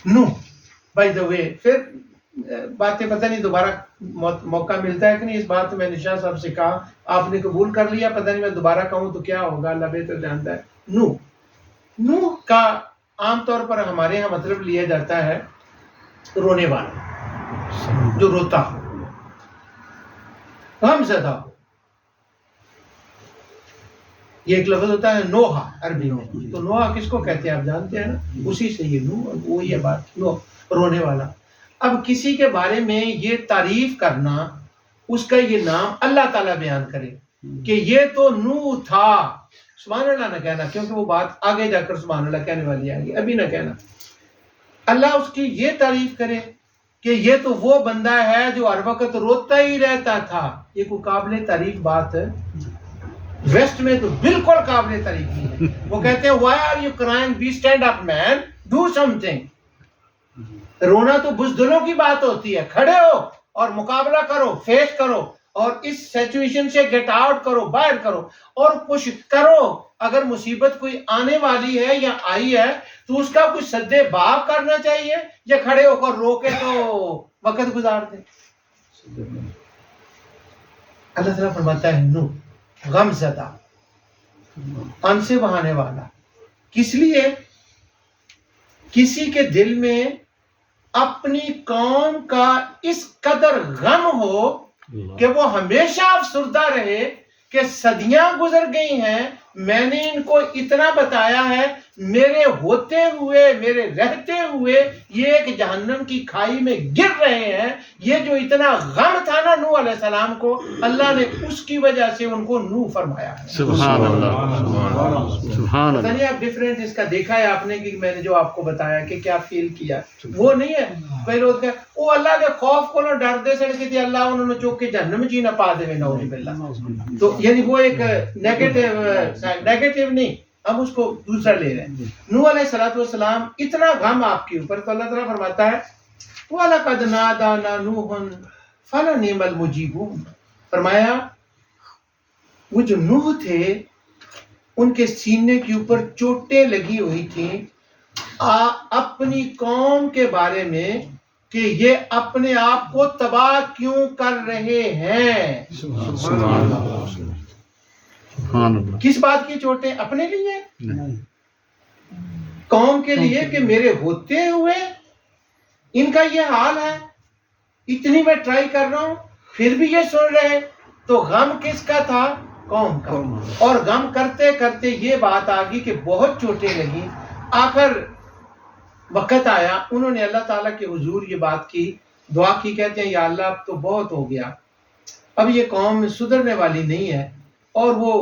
Know by the وے. پھر باتیں پتہ نہیں دوبارہ موقع ملتا ہے کہ نہیں. اس بات میں نے شاہ صاحب سے کہا آپ نے قبول کر لیا, پتہ نہیں میں دوبارہ کہوں تو کیا ہوگا, اللہ بہتر جانتا ہے. نو کا عام طور پر ہمارے یہاں مطلب لیا جاتا ہے رونے والا, جو روتا ہو, غم زدہ ہو. یہ ایک لفظ ہوتا ہے نوحہ عربی میں. تو نوحہ کس کو کہتے ہیں آپ جانتے ہیں نا, اسی سے یہ نو, وہ یہ بات نو رونے والا. اب کسی کے بارے میں یہ تعریف کرنا, اس کا یہ نام اللہ تعالیٰ بیان کرے کہ یہ تو نو تھا, سبحان اللہ نہ کہنا, کیونکہ وہ بات آگے جا کر سبحان اللہ کہنے والی آگی, ابھی نہ کہنا. اللہ اس کی یہ تعریف کرے کہ یہ تو وہ بندہ ہے جو ہر وقت روتا ہی رہتا تھا. یہ کوئی قابل تعریف بات ہے؟ ویسٹ میں تو بالکل قابل تعریف نہیں ہے. وہ کہتے ہیں why are you crying, be stand up man, do something. رونا تو بزدلوں کی بات ہوتی ہے, کھڑے ہو اور مقابلہ کرو, فیس کرو, اور اس سچویشن سے گیٹ آؤٹ کرو, باہر کرو اور کچھ کرو. اگر مصیبت کوئی آنے والی ہے یا آئی ہے تو اس کا کوئی سد باب کرنا چاہیے, یا کھڑے ہو کر رو کے تو وقت گزار دیں. اللہ تعالیٰ فرماتا ہے نو غم زدہ, ان سے بہانے والا. کس لیے؟ کسی کے دل میں اپنی قوم کا اس قدر غم ہو کہ وہ ہمیشہ افسردہ رہے کہ صدیاں گزر گئی ہیں, میں نے ان کو اتنا بتایا ہے, میرے ہوتے ہوئے میرے رہتے ہوئے یہ ایک جہنم کی کھائی میں گر رہے ہیں. یہ جو اتنا غم تھا نا نوح علیہ السلام کو, اللہ نے اس کی وجہ سے ان کو نوح فرمایا ہے. سبحان اللہ, سبحان پتہ نہیں آپ ڈفرینٹ اس کا دیکھا ہے آپ نے کہ میں نے جو آپ کو بتایا کہ کیا فیل کیا, وہ نہیں ہے. پہلے ہوتا ہے وہ اللہ کے خوف کو نہ ڈر دے سڑکے تھے, اللہ انہوں نے چوک کے جہنم جی نہ پا دے نعوذ باللہ. تو یعنی وہ ایک نیگیٹو نہیں, ہم اس کو دوسرا لے رہے ہیں. نوح علیہ السلام اتنا غم آپ کے اوپر, تو اللہ تعالیٰ فرماتا ہے وَلَقَدْ نَادَانَا نُوحٌ فَلَنِعْمَ الْمُجِيبُونَ. فرمایا وہ جو نوح تھے ان کے سینے کے اوپر چوٹیں لگی ہوئی تھیں اپنی قوم کے بارے میں کہ یہ اپنے آپ کو تباہ کیوں کر رہے ہیں. کس بات کی چوٹیں؟ اپنے لیے, قوم کے لیے کہ میرے ہوتے ہوئے ان کا یہ حال ہے, اتنی میں ٹرائی کر رہا ہوں پھر بھی یہ سن رہے. تو غم کس کا تھا؟ قوم کا. اور غم کرتے کرتے یہ بات آ گئی کہ بہت چوٹیں لگی. آخر وقت آیا, انہوں نے اللہ تعالیٰ کے حضور یہ بات کی, دعا کی, کہتے ہیں یا اللہ اب تو بہت ہو گیا, اب یہ قوم سدھرنے والی نہیں ہے. اور وہ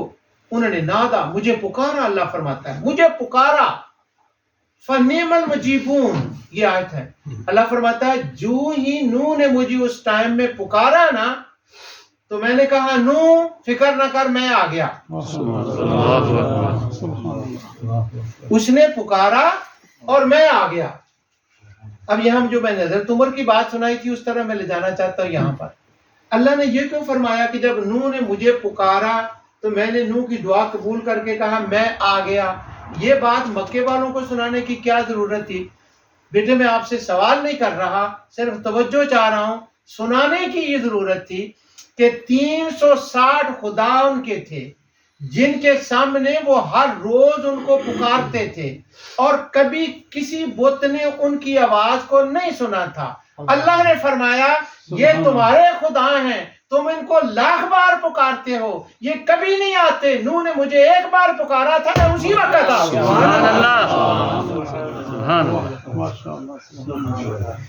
انہوں نے نادا, مجھے پکارا. اللہ فرماتا ہے مجھے پکارا, فَنِعْمَ الْمُجِيبُونَ. یہ آیت ہے. اللہ فرماتا ہے جو ہی نوح نے مجھے اس ٹائم میں پکارا نا, تو میں نے کہا نوح فکر نہ کر, میں آ گیا. اس نے پکارا اور میں آ گیا. اب یہ ہم جو میں حضرت عمر کی بات سنائی تھی اس طرح میں لے جانا چاہتا ہوں یہاں پر. اللہ نے یہ کیوں فرمایا کہ جب نوح نے مجھے پکارا تو میں نے نوح کی دعا قبول کر کے کہا میں آ گیا. یہ بات مکے والوں کو سنانے کی کیا ضرورت تھی؟ بیٹے میں آپ سے سوال نہیں کر رہا, صرف توجہ چاہ رہا ہوں. سنانے کی یہ ضرورت تھی کہ 360 خدا ان کے تھے جن کے سامنے وہ ہر روز ان کو پکارتے تھے, اور کبھی کسی بت نے ان کی آواز کو نہیں سنا تھا. اللہ نے فرمایا یہ تمہارے خدا ہیں, تم ان کو لاکھ بار پکارتے ہو, یہ کبھی نہیں آتے. نوح نے مجھے ایک بار پکارا تھا, میں اسی وقت آ گیا.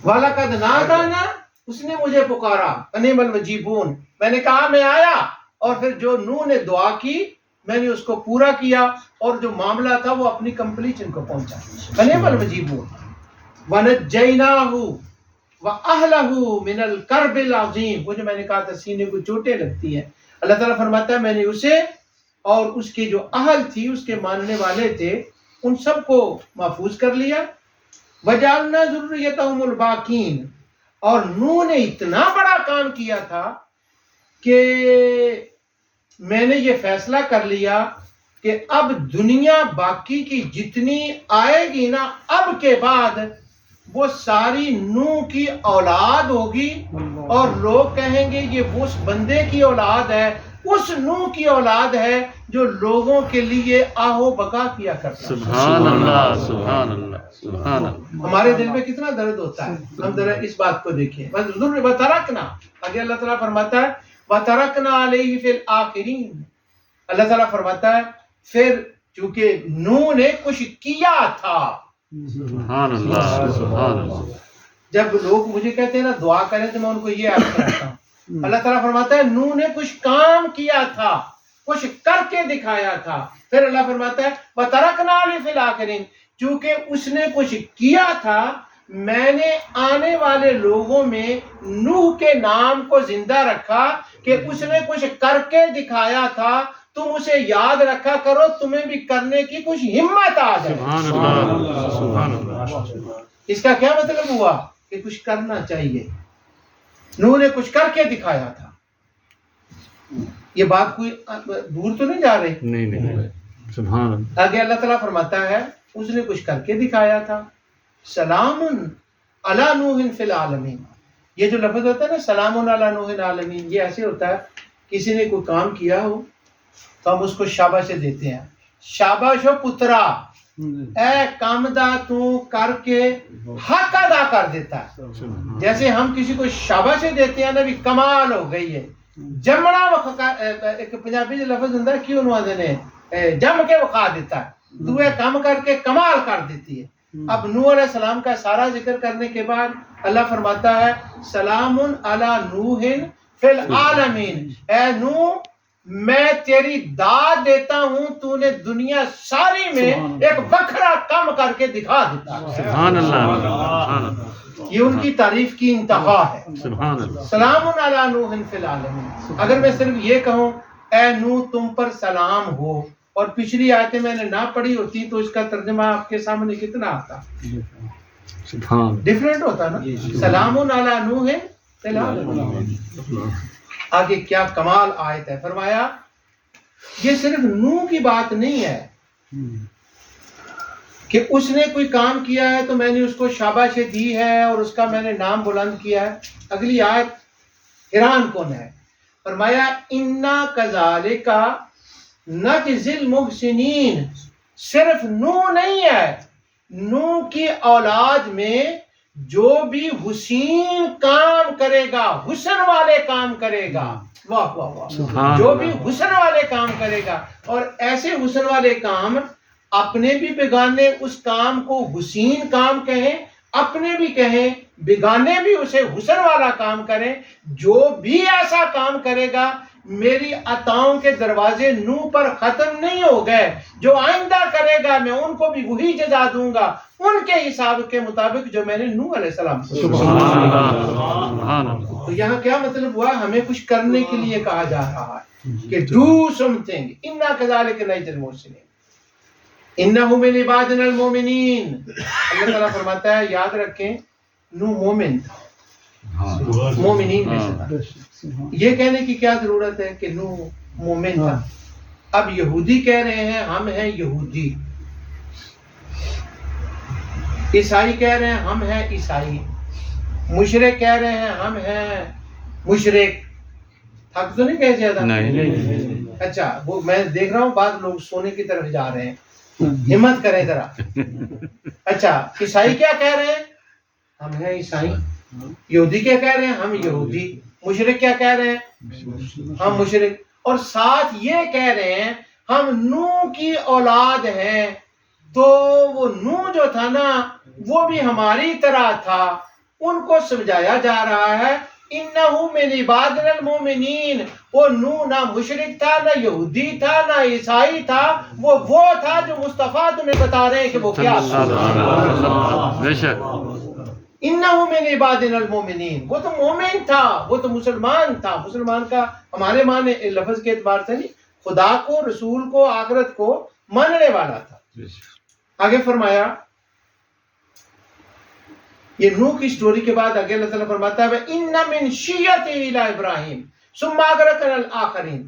وَلَقَدْ نَادَانَا, اس نے مجھے پکارا, فَنِعْمَ الْمُجِيبُونَ. میں نے کہا میں آیا, اور پھر جو نوح نے دعا کی میں نے اس کو پورا کیا, اور جو معاملہ تھا وہ اپنی کمپلیشن کو پہنچا. فَنِعْمَ الْمُجِيبُونَ وَنَجَّيْنَاهُ وَأَهْلَهُ مِنَ الْكَرْبِ الْعَظِيمِ. وہ جو میں نے کہا تھا سینے کو چوٹیں لگتی ہیں, اللہ تعالیٰ فرماتا ہے میں نے اسے اور اس کے جو اہل تھی, اس کے ماننے والے تھے, ان سب کو محفوظ کر لیا. وَجَعَلْنَا ذُرِّيَّتَهُمُ الْبَاقِينَ. اور نوح نے اتنا بڑا کام کیا تھا کہ میں نے یہ فیصلہ کر لیا کہ اب دنیا باقی کی جتنی آئے گی نا, اب کے بعد وہ ساری نوح کی اولاد ہوگی اور لوگ کہیں گے یہ اس بندے کی اولاد ہے، اس نوح کی اولاد ہے جو لوگوں کے لیے آہ و بکا کیا کرتا ہے۔ سبحان اللہ سبحان اللہ سبحان اللہ۔ ہمارے دل میں کتنا درد ہوتا ہے، ہم ذرا اس بات کو دیکھیں۔ وَتَرَكْنَا، آگے اللہ تعالیٰ فرماتا ہے وَتَرَكْنَا عَلَيْهِ فِي الْآخِرِينَ، اللہ تعالیٰ فرماتا ہے پھر چونکہ نوح نے کچھ کیا تھا۔ سبحان اللہ سبحان اللہ۔ جب لوگ مجھے کہتے ہیں نا دعا کریں تو میں ان کو یہ عرض کرتا ہوں، اللہ تعالیٰ فرماتا ہے نوح نے کچھ کام کیا تھا، کچھ کر کے دکھایا تھا۔ پھر اللہ فرماتا ہے وَتَرَكْنَا عَلَيْهِ فِي الْآخِرِينَ، چونکہ اس نے کچھ کیا تھا میں نے آنے والے لوگوں میں نوح کے نام کو زندہ رکھا کہ اس نے کچھ کر کے دکھایا تھا، تم اسے یاد رکھا کرو، تمہیں بھی کرنے کی کچھ ہمت آ جائے۔ سبحان اللہ سبحان اللہ۔ اس کا کیا مطلب ہوا کہ کچھ کرنا چاہیے، نوح نے کچھ کر کے دکھایا تھا۔ یہ بات کوئی دور تو نہیں جا رہی، نہیں نہیں سبحان اللہ۔ آگے اللہ تعالیٰ فرماتا ہے اس نے کچھ کر کے دکھایا تھا۔ سلام علی نوح فی العالمین، یہ جو لفظ ہوتا ہے نا سلام علی نوح العالمین، یہ ایسے ہوتا ہے کسی نے کوئی کام کیا ہو تو ہم اس کو شاباشی دیتے ہیں، شاباش ہو پترا، اے کامدہ تو کر کے حق ادا کر دیتا ہے۔ جیسے ہم کسی کو شاباشی دیتے ہیں نا بھی کمال ہو گئی ہے، جمنا ایک پنجابی جو لفظ ہوتا ہے کیوں انہوں نے جم کے وقا دیتا ہے، تو یہ کام کر کے کمال کر دیتی ہے۔ اب نوح علیہ السلام کا سارا ذکر کرنے کے بعد اللہ فرماتا ہے سلام علی نوح فی العالمین، اے نوح میں تیری داد دیتا ہوں، تو نے دنیا ساری میں ایک بکھرا کم کر کے دکھا دیتا ہے۔ سبحان اللہ سبحان اللہ یہ ان کی تعریف کی انتہا ہے۔ سبحان اللہ۔ سلام علی نوح فی العالمین، اگر میں صرف یہ کہوں اے نوح تم پر سلام ہو، اور پچھلی آیتیں میں نے نہ پڑھی ہوتی تو اس کا ترجمہ آپ کے سامنے کتنا آتا، سبحان ڈیفرنٹ ہوتا نا، سلام علی نوح فی العالمین۔ آگے کیا کمال آیت ہے، فرمایا یہ صرف نوح کی بات نہیں ہے کہ اس نے کوئی کام کیا ہے تو میں نے اس کو شاباشی دی ہے اور اس کا میں نے نام بلند کیا ہے۔ اگلی آیت حیران کن ہے، فرمایا انا کذالک نجزی المحسنین، صرف نوح نہیں ہے، نوح کی اولاد میں جو بھی حسین کام کرے گا، حسن والے کام کرے گا، واہ واہ واہ، جو بھی حسن والے کام کرے گا، اور ایسے حسن والے کام اپنے بھی بیگانے اس کام کو حسین کام کہیں، اپنے بھی کہیں، بیگانے بھی اسے حسن والا کام کریں، جو بھی ایسا کام کرے گا میری عطاؤں کے دروازے نوح پر ختم نہیں ہو گئے، جو آئندہ کرے گا میں ان کو بھی وہی جزا دوں گا ان کے حساب کے مطابق جو میں نے نوح علیہ السلام کو۔ سبحان اللہ۔ تو یہاں کیا مطلب ہوا، ہمیں کچھ کرنے کے لیے کہا جا رہا ہے کہ ڈو سم تھنگ، انا کذالک نجزی المحسنین انہ من عبادنا المومنین۔ اللہ تعالیٰ فرماتا ہے یاد رکھیں نوح مومن تھا، مومنین میں سے تھا۔ یہ کہنے کی کیا ضرورت ہے کہ نوح مومن تھا؟ اب یہودی کہہ رہے ہیں ہم ہیں یہودی، عیسائی کہہ رہے ہیں ہم ہیں عیسائی، مشرک کہہ رہے ہیں ہم ہیں مشرک۔ تھک تو نہیں کہہ زیادہ؟ نہیں۔ اچھا وہ میں دیکھ رہا ہوں بعض لوگ سونے کی طرف جا رہے ہیں، ہمت کریں ذرا۔ اچھا عیسائی کیا کہہ رہے ہیں، ہم ہیں عیسائی، یہودی کیا کہہ رہے ہیں، ہم یہودی، مشرک کیا کہہ رہے ہیں، ہم مشرک، اور ساتھ یہ کہہ رہے ہیں ہم نوح کی اولاد ہیں۔ تو وہ نوح جو تھا نا وہ بھی ہماری طرح تھا، ان کو سمجھایا جا رہا ہے انہ من عبادنا المومنین، وہ نوح نہ مشرک تھا، نہ یہودی تھا، نہ عیسائی تھا، وہ تھا جو مصطفیٰ تمہیں بتا رہے ہیں کہ وہ کیا تھا۔ بے شک انہ من عبادنا المومنین، وہ تو مومن تھا، وہ تو مسلمان تھا۔ مسلمان کا ہمارے معنی لفظ کے اعتبار سے نہیں، خدا کو، رسول کو، آخرت کو ماننے والا تھا۔ آگے فرمایا یہ نوح کی سٹوری کے بعد آگے اللہ تعالیٰ فرماتا ہے وَإِنَّ مِن شِيَّتِهِ إِلَىٰ إِبْرَاهِيمَ ثُمَّ أَغْرَقْنَا الْآخَرِينَ،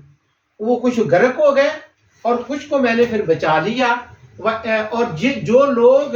وہ کچھ غرق ہو گئے اور کچھ کو میں نے پھر بچا لیا، اور جو لوگ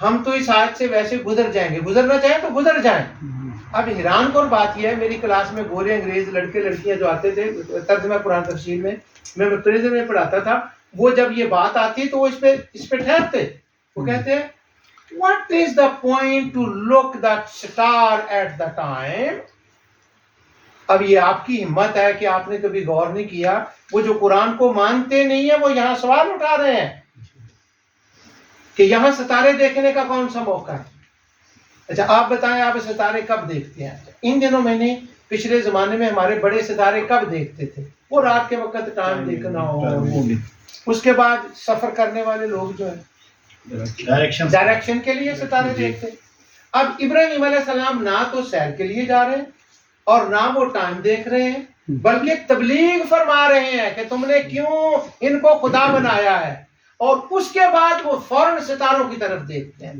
ہم تو اس آیت سے ویسے گزر جائیں گے، گزرنا چاہیں تو گزر جائیں. اب حیران کن بات یہ ہے، میری کلاس میں گورے انگریز لڑکے لڑکیاں جو آتے تھے ترجمہ قرآن تفسیر میں پریزن میں پڑھاتا تھا، وہ جب یہ بات آتی تو وہ اس پہ ٹھہرتے. وہ کہتے ہیں what is the point to look that star at the time. اب یہ آپ کی ہمت ہے کہ آپ نے کبھی غور نہیں کیا، وہ جو قرآن کو مانتے نہیں ہیں وہ یہاں سوال اٹھا رہے ہیں کہ یہاں ستارے دیکھنے کا کون سا موقع ہے. اچھا آپ بتائیں آپ ستارے کب دیکھتے ہیں؟ ان دنوں میں نہیں، پچھلے زمانے میں ہمارے بڑے ستارے کب دیکھتے تھے؟ وہ رات کے وقت ٹائم دیکھنا ہو. اس کے بعد سفر کرنے والے لوگ جو ہیں ڈائریکشن کے لیے ستارے دیکھتے. اب ابراہیم علیہ السلام نہ تو سیر کے لیے جا رہے ہیں اور نہ وہ ٹائم دیکھ رہے ہیں، بلکہ تبلیغ فرما رہے ہیں کہ تم نے کیوں ان کو خدا بنایا ہے، اور اس کے بعد وہ فوراً ستاروں کی طرف دیکھتے ہیں.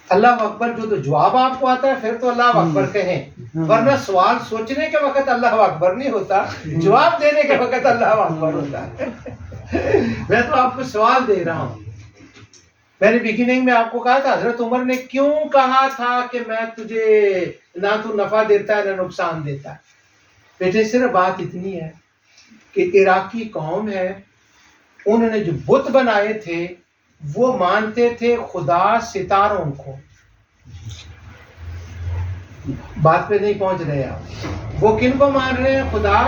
اللہ اکبر جو تو جواب آپ کو آتا ہے پھر تو اللہ اکبر کہیں، ورنہ سوال سوچنے کے وقت اللہ اکبر نہیں ہوتا، جواب دینے کے وقت اللہ اکبر ہوتا ہے. میں تو آپ کو سوال دے رہا ہوں. میں نے بگننگ میں آپ کو کہا تھا حضرت عمر نے کیوں کہا تھا کہ میں تجھے نہ تو نفع دیتا ہے نہ نقصان دیتا ہے. بیٹے صرف بات اتنی ہے کہ عراقی قوم ہے، انہوں نے جو بت بنائے تھے وہ مانتے تھے خدا ستاروں کو. بات پہ نہیں پہنچ رہے آپ. وہ کن کو مان رہے ہیں؟ خدا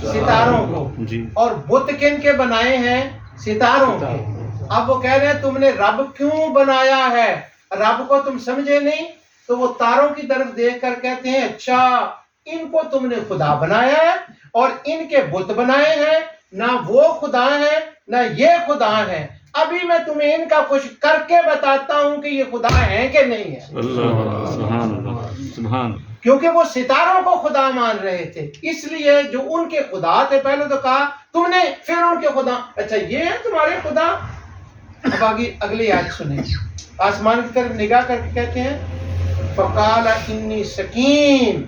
ستاروں کو. اور بت کن کے بنائے ہیں؟ ستاروں کے. اب وہ کہہ رہے ہیں تم نے رب کیوں بنایا ہے؟ رب کو تم سمجھے نہیں؟ تو وہ تاروں کی طرف دیکھ کر کہتے ہیں اچھا ان کو تم نے خدا بنایا ہے اور ان کے بت بنائے ہیں، نہ وہ خدا ہیں نہ یہ خدا ہیں. ابھی میں تمہیں ان کا کچھ کر کے بتاتا ہوں کہ یہ خدا ہیں کہ نہیں ہے. سبحان اللہ سبحان. کیونکہ وہ ستاروں کو خدا مان رہے تھے، اس لیے جو ان کے خدا تھے پہلے تو کہا تم نے، پھر ان کے خدا. اچھا یہ ہے تمہارے خدا؟ اب آگے اگلی آیت سنیں. آسمان کی طرف نگاہ کر کے کہتے ہیں فقال انی سقیم،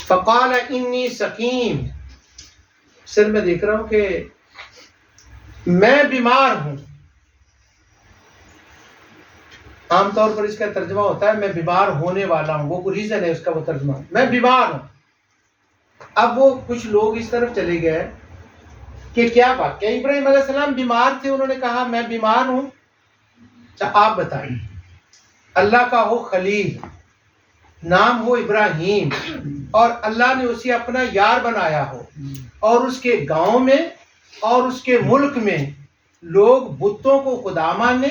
فقال انی سقیم. سر میں دیکھ رہا ہوں کہ میں بیمار ہوں. عام طور پر اس کا ترجمہ ہوتا ہے میں بیمار ہونے والا ہوں، وہ کوئی ریزن ہے اس کا، وہ ترجمہ میں بیمار ہوں. اب وہ کچھ لوگ اس طرف چلے گئے کہ کیا بات، کیا ابراہیم علیہ السلام بیمار تھے؟ انہوں نے کہا میں بیمار ہوں. اچھا آپ بتائیں، اللہ کا ہو خلیل، نام ہو ابراہیم، اور اللہ نے اسے اپنا یار بنایا ہو، اور اس کے گاؤں میں اور اس کے ملک میں لوگ بتوں کو خدا مانے،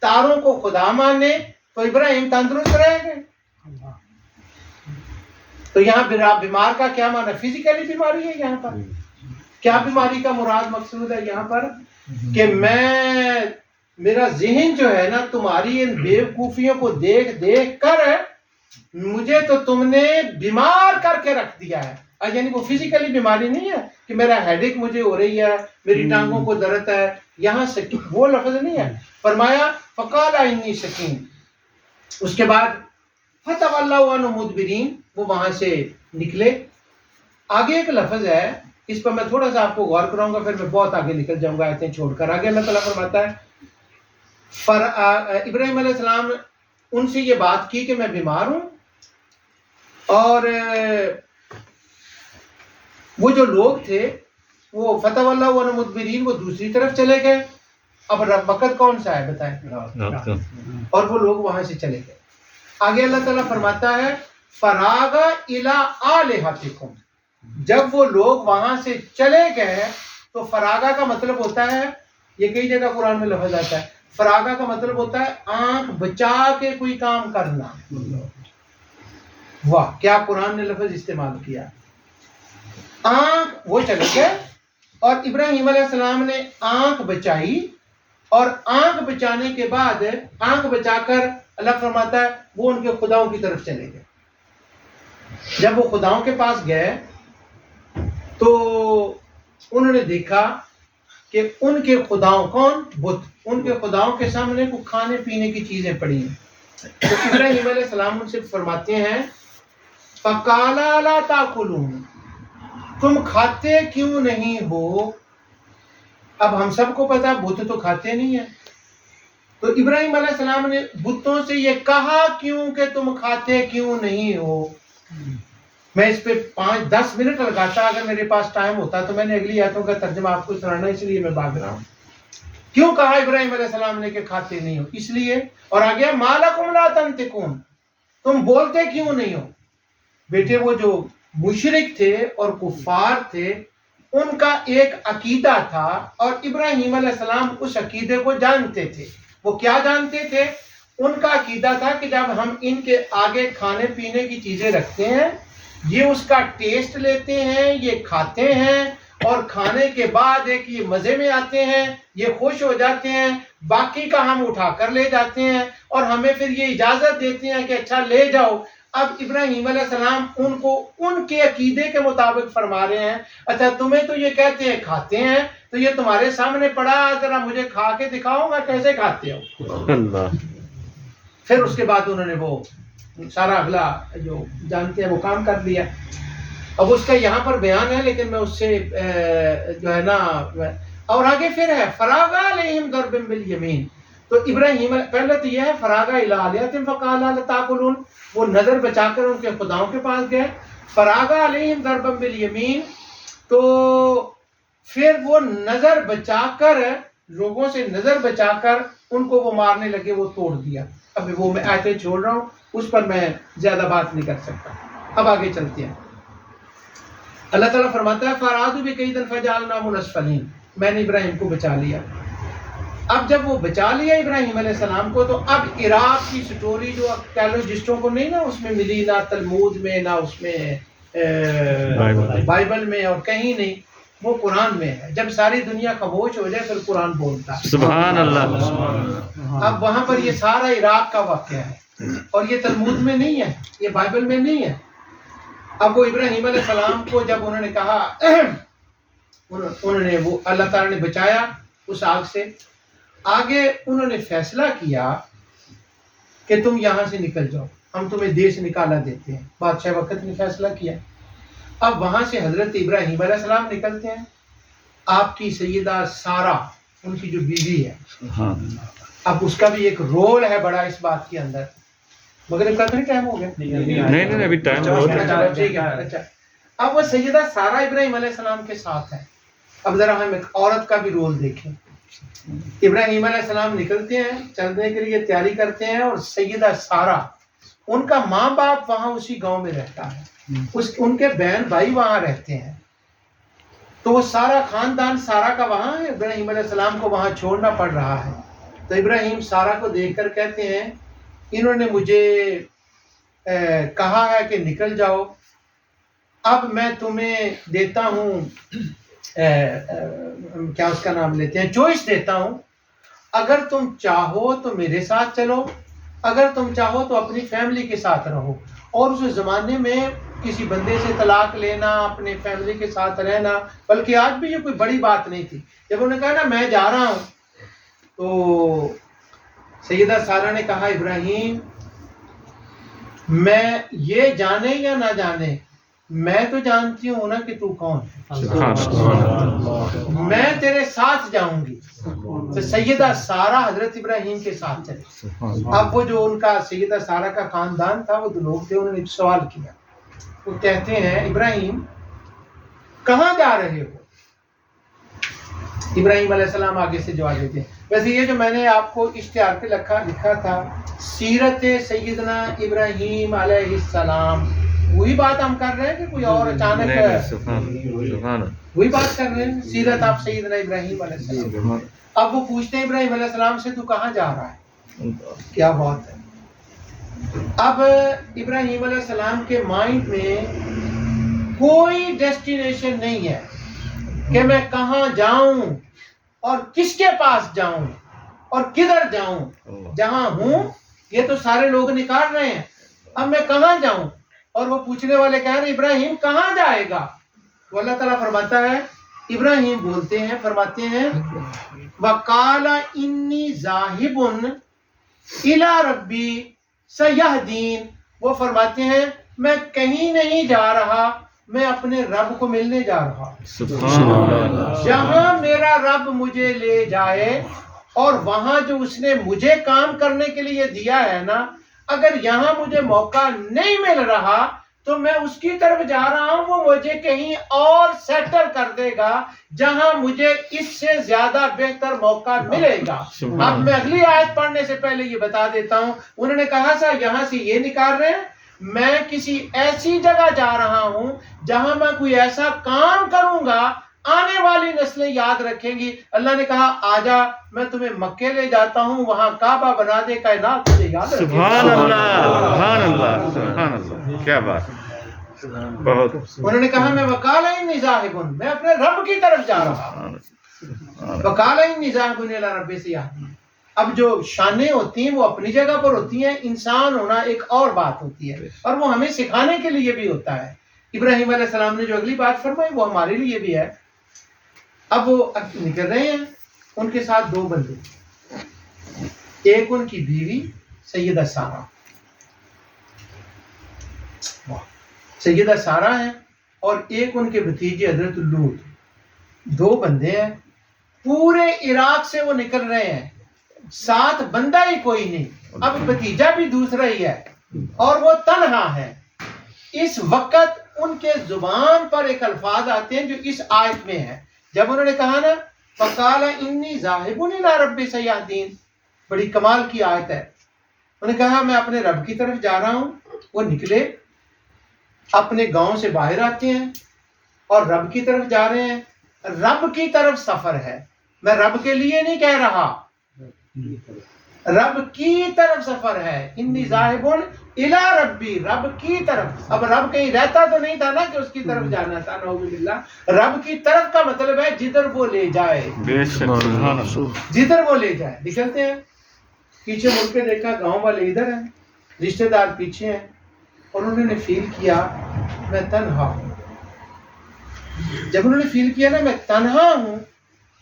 تاروں کو خدا مانے، تو ابراہیم تندرست رہیں گے. تو یہاں بیمار کا کیا معنی؟ فزیکلی بیماری ہے یہاں پر؟ کیا بیماری کا مراد مقصود ہے یہاں پر؟ کہ میرا ذہن جو ہے نا تمہاری ان بیوقوفیوں کو دیکھ دیکھ کر مجھے تو تم نے بیمار کر کے رکھ دیا ہے. یعنی وہ فزیکلی بیماری نہیں ہے کہ میرا ہیڈ ایک مجھے ہو رہی ہے، میری ٹانگوں کو درد ہے، یہاں سے وہ لفظ نہیں ہے. فرمایا فقال انی سقیم. اس کے بعد فتولی عنہم مدبرین، وہ وہاں سے نکلے. آگے ایک لفظ ہے، اس پر میں تھوڑا سا آپ کو غور کراؤں گا، پھر میں بہت آگے نکل جاؤں گا آیتیں چھوڑ کر. آگے اللہ تعالیٰ فرماتا ہے ابراہیم علیہ السلام نے ان سے یہ بات کی کہ میں بیمار ہوں، اور وہ جو لوگ تھے وہ فتح اللہ عنہم مدبرین، وہ دوسری طرف چلے گئے. اب وقت کون سا ہے بتائیں؟ اور وہ لوگ وہاں سے چلے گئے. آگے اللہ تعالیٰ فرماتا ہے فراغ الی آلہتکم. جب وہ لوگ وہاں سے چلے گئے تو فراغا کا مطلب ہوتا ہے، یہ کئی جگہ قرآن میں لفظ آتا ہے، فراغا کا مطلب ہوتا ہے آنکھ بچا کے کوئی کام کرنا. واہ کیا قرآن نے لفظ استعمال کیا. آنکھ، وہ چلے گئے اور ابراہیم علیہ السلام نے آنکھ بچائی، اور آنکھ بچانے کے بعد آنکھ بچا کر اللہ فرماتا ہے وہ ان کے خداؤں کی طرف چلے گئے. جب وہ خداؤں کے پاس گئے تو انہوں نے دیکھا کہ ان کے خداؤں، کون؟ بت، ان کے خداؤں کے سامنے کو کھانے پینے کی چیزیں پڑی ہیں. تو ابراہیم علیہ السلام ان سے فرماتے ہیں فَقَالَ لَا تَأْكُلُونَ، تم کھاتے کیوں نہیں ہو؟ اب ہم سب کو پتا بت تو کھاتے نہیں ہیں، تو ابراہیم علیہ السلام نے بتوں سے یہ کہا کیوں کہ تم کھاتے کیوں نہیں ہو؟ میں اس پہ 5-10 منٹ لگاتا، اگر میرے پاس ٹائم ہوتا تو میں نے اگلی آیتوں کا ترجمہ آپ کو سنانا، اس لیے میں بھاگ رہا ہوں۔ کیوں کہا ابراہیم علیہ السلام نے کہ کھاتے نہیں ہو؟ اس لیے، اور آگے ما لکم لا تنطقون، تم بولتے کیوں نہیں ہو؟ بیٹے وہ جو مشرک تھے اور کفار تھے، ان کا ایک عقیدہ تھا، اور ابراہیم علیہ السلام اس عقیدے کو جانتے تھے۔ وہ کیا جانتے تھے؟ ان کا عقیدہ تھا کہ جب ہم ان کے آگے کھانے پینے کی چیزیں رکھتے ہیں، یہ اس کا ٹیسٹ لیتے ہیں، یہ کھاتے ہیں، اور کھانے کے بعد ایک یہ مزے میں آتے ہیں، یہ خوش ہو جاتے ہیں، باقی کا ہم اٹھا کر لے جاتے ہیں، اور ہمیں پھر یہ اجازت دیتے ہیں کہ اچھا لے جاؤ۔ اب ابراہیم علیہ السلام ان کو ان کے عقیدے کے مطابق فرما رہے ہیں، اچھا تمہیں تو یہ کہتے ہیں کھاتے ہیں، تو یہ تمہارے سامنے پڑا، ذرا مجھے کھا کے دکھاؤ گا کیسے کھاتے ہو۔ اللہ، پھر اس کے بعد انہوں نے وہ سارا اگلا جو جانتے ہیں وہ کام کر لیا۔ اب اس کا یہاں پر بیان ہے، لیکن میں اس سے جو ہے نا، اور آگے پھر ہے فراغ علیہم ضرب بالیمین، تو ابراہیم پہلے تو یہ ہے فراغ الی آلہتہم فقال لا تاکلون، وہ نظر بچا کر ان کے خداؤں کے پاس گئے، فراغ علیہم ضرب بالیمین، تو پھر وہ نظر بچا کر، لوگوں سے نظر بچا کر ان کو وہ مارنے لگے، وہ توڑ دیا۔ اب وہ میں آیتیں چھوڑ رہا ہوں، اس پر میں زیادہ بات نہیں کر سکتا۔ اب آگے چلتے ہیں۔ اللہ تعالیٰ فرماتا ہے فَأَرَادُوا بِكَيْدٍ فَجَعَلْنَاهُمُ الْأَسْفَلِينَ، میں نے ابراہیم کو بچا لیا۔ اب جب وہ بچا لیا ابراہیم علیہ السلام کو، تو اب عراق کی سٹوری جو آرکیالوجسٹوں کو نہیں نا اس میں ملی، نہ تلمود میں، نہ اس میں بائبل میں، اور کہیں نہیں، وہ قرآن میں ہے۔ جب ساری دنیا خاموش ہو جائے پھر قرآن بولتا ہے۔ سبحان اللہ۔ اب وہاں پر یہ سارا عراق کا واقعہ ہے، اور یہ تلمود میں نہیں ہے، یہ بائبل میں نہیں ہے۔ اب وہ ابراہیم علیہ السلام کو جب انہوں نے کہا، انہوں نے وہ اللہ تعالیٰ نے بچایا اس آگ سے، آگے انہوں نے فیصلہ کیا کہ تم یہاں سے نکل جاؤ، ہم تمہیں دیش نکالا دیتے ہیں۔ بادشاہ وقت نے فیصلہ کیا۔ اب وہاں سے حضرت ابراہیم علیہ السلام نکلتے ہیں، آپ کی سیدہ سارہ ان کی جو بیوی ہے، اب اس کا بھی ایک رول ہے بڑا اس بات کے اندر۔ مغرب کا تو نہیں ٹائم ہو گیا؟ نہیں ابھی ٹائم بہت ہے۔ ٹھیک ہے، اچھا۔ اب وہ سیدہ سارہ ابراہیم علیہ السلام کے ساتھ ہے۔ اب ذرا ہم ایک عورت کا بھی رول دیکھیں۔ ابراہیم علیہ السلام نکلتے ہیں، چلنے کے لیے تیاری کرتے ہیں، اور سیدہ سارہ، ان کا ماں باپ وہاں اسی گاؤں میں رہتا ہے، ان کے بہن بھائی وہاں رہتے ہیں، تو وہ سارا خاندان سارہ کا وہاں ہے، ابراہیم علیہ السلام کو وہاں چھوڑنا پڑ رہا ہے۔ تو ابراہیم سارہ کو دیکھ کر کہتے ہیں انہوں نے مجھے کہا ہے کہ نکل جاؤ، اب میں تمہیں دیتا ہوں کیا اس کا نام لیتے ہیں، چوائس دیتا ہوں، اگر تم چاہو تو میرے ساتھ چلو، اگر تم چاہو تو اپنی فیملی کے ساتھ رہو۔ اور اس زمانے میں کسی بندے سے طلاق لینا، اپنے فیملی کے ساتھ رہنا، بلکہ آج بھی یہ کوئی بڑی بات نہیں تھی۔ جب انہوں نے کہا نا میں جا رہا ہوں، تو سیدہ سارہ نے کہا ابراہیم میں یہ جانے یا نہ جانے، میں تو جانتی ہوں نا کہ تو کون ہے، میں تیرے ساتھ جاؤں گی۔ تو سیدہ سارہ حضرت ابراہیم کے ساتھ چلے۔ اب وہ جو ان کا سیدہ سارہ کا خاندان تھا، وہ جو لوگ تھے، انہوں نے ایک سوال کیا، وہ کہتے ہیں ابراہیم کہاں جا رہے ہو؟ ابراہیم علیہ السلام آگے سے جواب دیتے ہیں۔ ویسے یہ جو میں نے آپ کو اشتہار پہ لکھا تھا سیرت سیدنا ابراہیم علیہ السلام، وہی بات ہم کر رہے ہیں کہ کوئی اور اچانک وہی بات کر رہے ہیں، سیرت آپ سیدنا ابراہیم علیہ السلام۔ اب وہ پوچھتے ہیں ابراہیم علیہ السلام سے تو کہاں جا رہا ہے؟ کیا بات ہے۔ اب ابراہیم علیہ السلام کے مائنڈ میں کوئی ڈیسٹینیشن نہیں ہے کہ میں کہاں جاؤں اور کس کے پاس جاؤں اور کدھر جاؤں، جہاں ہوں یہ تو سارے لوگ نکال رہے ہیں، اب میں کہاں جاؤں؟ اور وہ پوچھنے والے کہہ رہے ہیں ابراہیم کہاں جائے گا؟ تو اللہ تعالیٰ فرماتا ہے، ابراہیم بولتے ہیں، فرماتے ہیں وَقَالَ إِنِّي ذَاهِبٌ إِلَىٰ رَبِّي سَيَهْدِينِ، وہ فرماتے ہیں میں کہیں نہیں جا رہا، میں اپنے رب کو ملنے جا رہا ہوں. سبحان اللہ. جہاں میرا رب مجھے لے جائے اور وہاں جو اس نے مجھے کام کرنے کے لیے دیا ہے نا، اگر یہاں مجھے موقع نہیں مل رہا تو میں اس کی طرف جا رہا ہوں، وہ مجھے کہیں اور سیٹل کر دے گا جہاں مجھے اس سے زیادہ بہتر موقع ملے گا. اب میں اگلی آیت پڑھنے سے پہلے یہ بتا دیتا ہوں، انہوں نے کہا سا یہاں سے یہ نکال رہے ہیں، میں کسی ایسی جگہ جا رہا ہوں جہاں میں کوئی ایسا کام کروں گا آنے والی نسلیں یاد رکھیں گی. اللہ نے کہا آجا میں تمہیں مکے لے جاتا ہوں، وہاں کعبہ بنا دے، کائنات تجھے یاد رکھے. سبحان اللہ. سبحان اللہ. سبحان اللہ. کیا بات. بہت. انہوں نے کہا میں وقال انی ذاہب، میں اپنے رب کی طرف جا رہا ہوں. وقال انی ذاہب الی ربی سیہدین. اب جو شانیں ہوتی ہیں وہ اپنی جگہ پر ہوتی ہیں، انسان ہونا ایک اور بات ہوتی ہے، اور وہ ہمیں سکھانے کے لیے بھی ہوتا ہے. ابراہیم علیہ السلام نے جو اگلی بات فرمائی وہ ہمارے لیے بھی ہے. اب وہ نکل رہے ہیں، ان کے ساتھ دو بندے، ایک ان کی بیوی سیدہ سارہ، سیدہ سارہ ہیں، اور ایک ان کے بھتیجے حضرت لوط. دو بندے ہیں، پورے عراق سے وہ نکل رہے ہیں، ساتھ بندہ ہی کوئی نہیں. اب بھتیجا بھی دوسرا ہی ہے اور وہ تنہا ہے. اس وقت ان کے زبان پر ایک الفاظ آتے ہیں جو اس آیت میں ہے. جب انہوں نے کہا نا فقال انی ذاہب الی ربی سیہدین، بڑی کمال کی آیت ہے. انہوں نے کہا میں اپنے رب کی طرف جا رہا ہوں. وہ نکلے، اپنے گاؤں سے باہر آتے ہیں اور رب کی طرف جا رہے ہیں. رب کی طرف سفر ہے، میں رب کے لیے نہیں کہہ رہا، رب کی طرف سفر ہے. انی ذاہب الی ربی، رب کی طرف. اب رب کہیں رہتا تو نہیں تھا نا کہ اس کی طرف جانا تھا، نعوذ باللہ. رب کی طرف کا مطلب ہے جدھر وہ لے جائے، بے شک. سبحان اللہ. جدھر وہ لے جائے. نکلتے ہیں، پیچھے مڑ کے دیکھا گاؤں والے ادھر ہیں، رشتہ دار پیچھے ہیں، اور انہوں نے فیل کیا میں تنہا ہوں. جب انہوں نے فیل کیا نا میں تنہا ہوں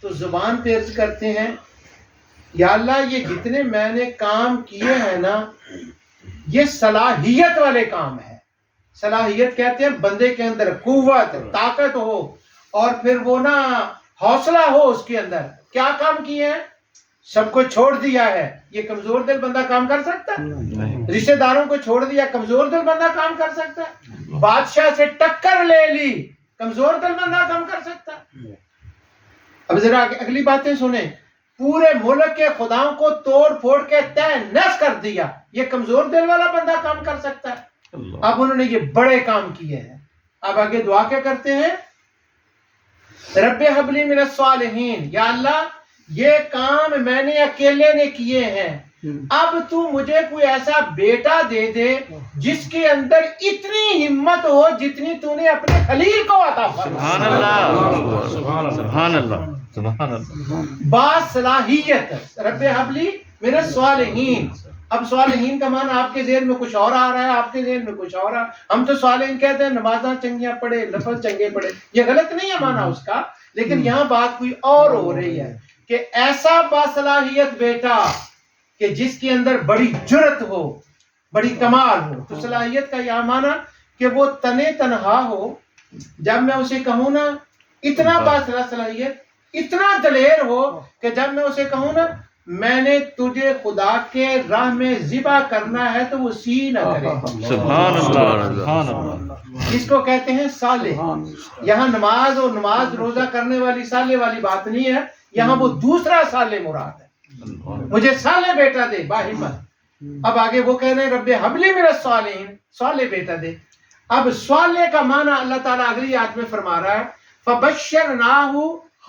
تو زبان پہ عرض کرتے ہیں یا اللہ یہ جتنے میں نے کام کیے ہیں نا یہ صلاحیت والے کام ہیں. صلاحیت کہتے ہیں بندے کے اندر قوت، طاقت ہو، اور پھر وہ نا حوصلہ ہو اس کے اندر. کیا کام کیے ہیں؟ سب کو چھوڑ دیا ہے. یہ کمزور دل بندہ کام کر سکتا ہے؟ رشتہ داروں کو چھوڑ دیا، کمزور دل بندہ کام کر سکتا ہے؟ بادشاہ سے ٹکر لے لی، کمزور دل بندہ کام کر سکتا ہے؟ اب ذرا اگلی باتیں سنیں. پورے ملک کے خداؤں کو توڑ پھوڑ کے تہہ نس کر دیا، یہ کمزور دل والا بندہ کام کر سکتا ہے؟ اب انہوں نے یہ بڑے کام کیے ہیں. اب آگے دعا کیا کرتے ہیں؟ رب حب لی من الصالحین، یا اللہ یہ کام میں نے اکیلے نے کیے ہیں، اب تو مجھے کوئی ایسا بیٹا دے دے جس کے اندر اتنی ہمت ہو جتنی تو نے اپنے خلیل کو عطا فرمائی. سبحان اللہ. سبحان اللہ. سبحان اللہ. باصلاحیت. رب حب لی من الصالحین. اب صالحین کا معنی آپ کے ذہن میں کچھ اور آ رہا ہے، آپ کے ذہن میں کچھ اور آ رہا ہے. ہم تو صالحین کہتے ہیں نمازاں چنگیاں پڑھے، نفل چنگے پڑھے، یہ غلط نہیں ہے معنی اس کا، لیکن یہاں بات کوئی اور ہو رہی ہے کہ ایسا باصلاحیت بیٹا کہ جس کے اندر بڑی جرت ہو، بڑی کمال ہو. تو صلاحیت کا یہ معنی کہ وہ تنہا ہو. جب میں اسے کہوں نا اتنا باصلاحیت، اتنا دلیر ہو کہ جب میں اسے کہوں نا میں نے تجھے خدا کے راہ میں ذبح کرنا ہے تو وہ سی نہ کرے. سبحان اللہ. سبحان اللہ. جس کو کہتے ہیں صالح. یہاں نماز اور نماز روزہ کرنے والی صالح والی بات نہیں ہے، یہاں وہ دوسرا صالح مراد ہے. مجھے صالح بیٹا دے باہمت. اب آگے وہ کہہ رہے ہیں رب حب لی من الصالحین، صالح بیٹا دے. اب صالح کا معنی اللہ تعالیٰ اگلی آیت میں فرما رہا ہے فبشرناہ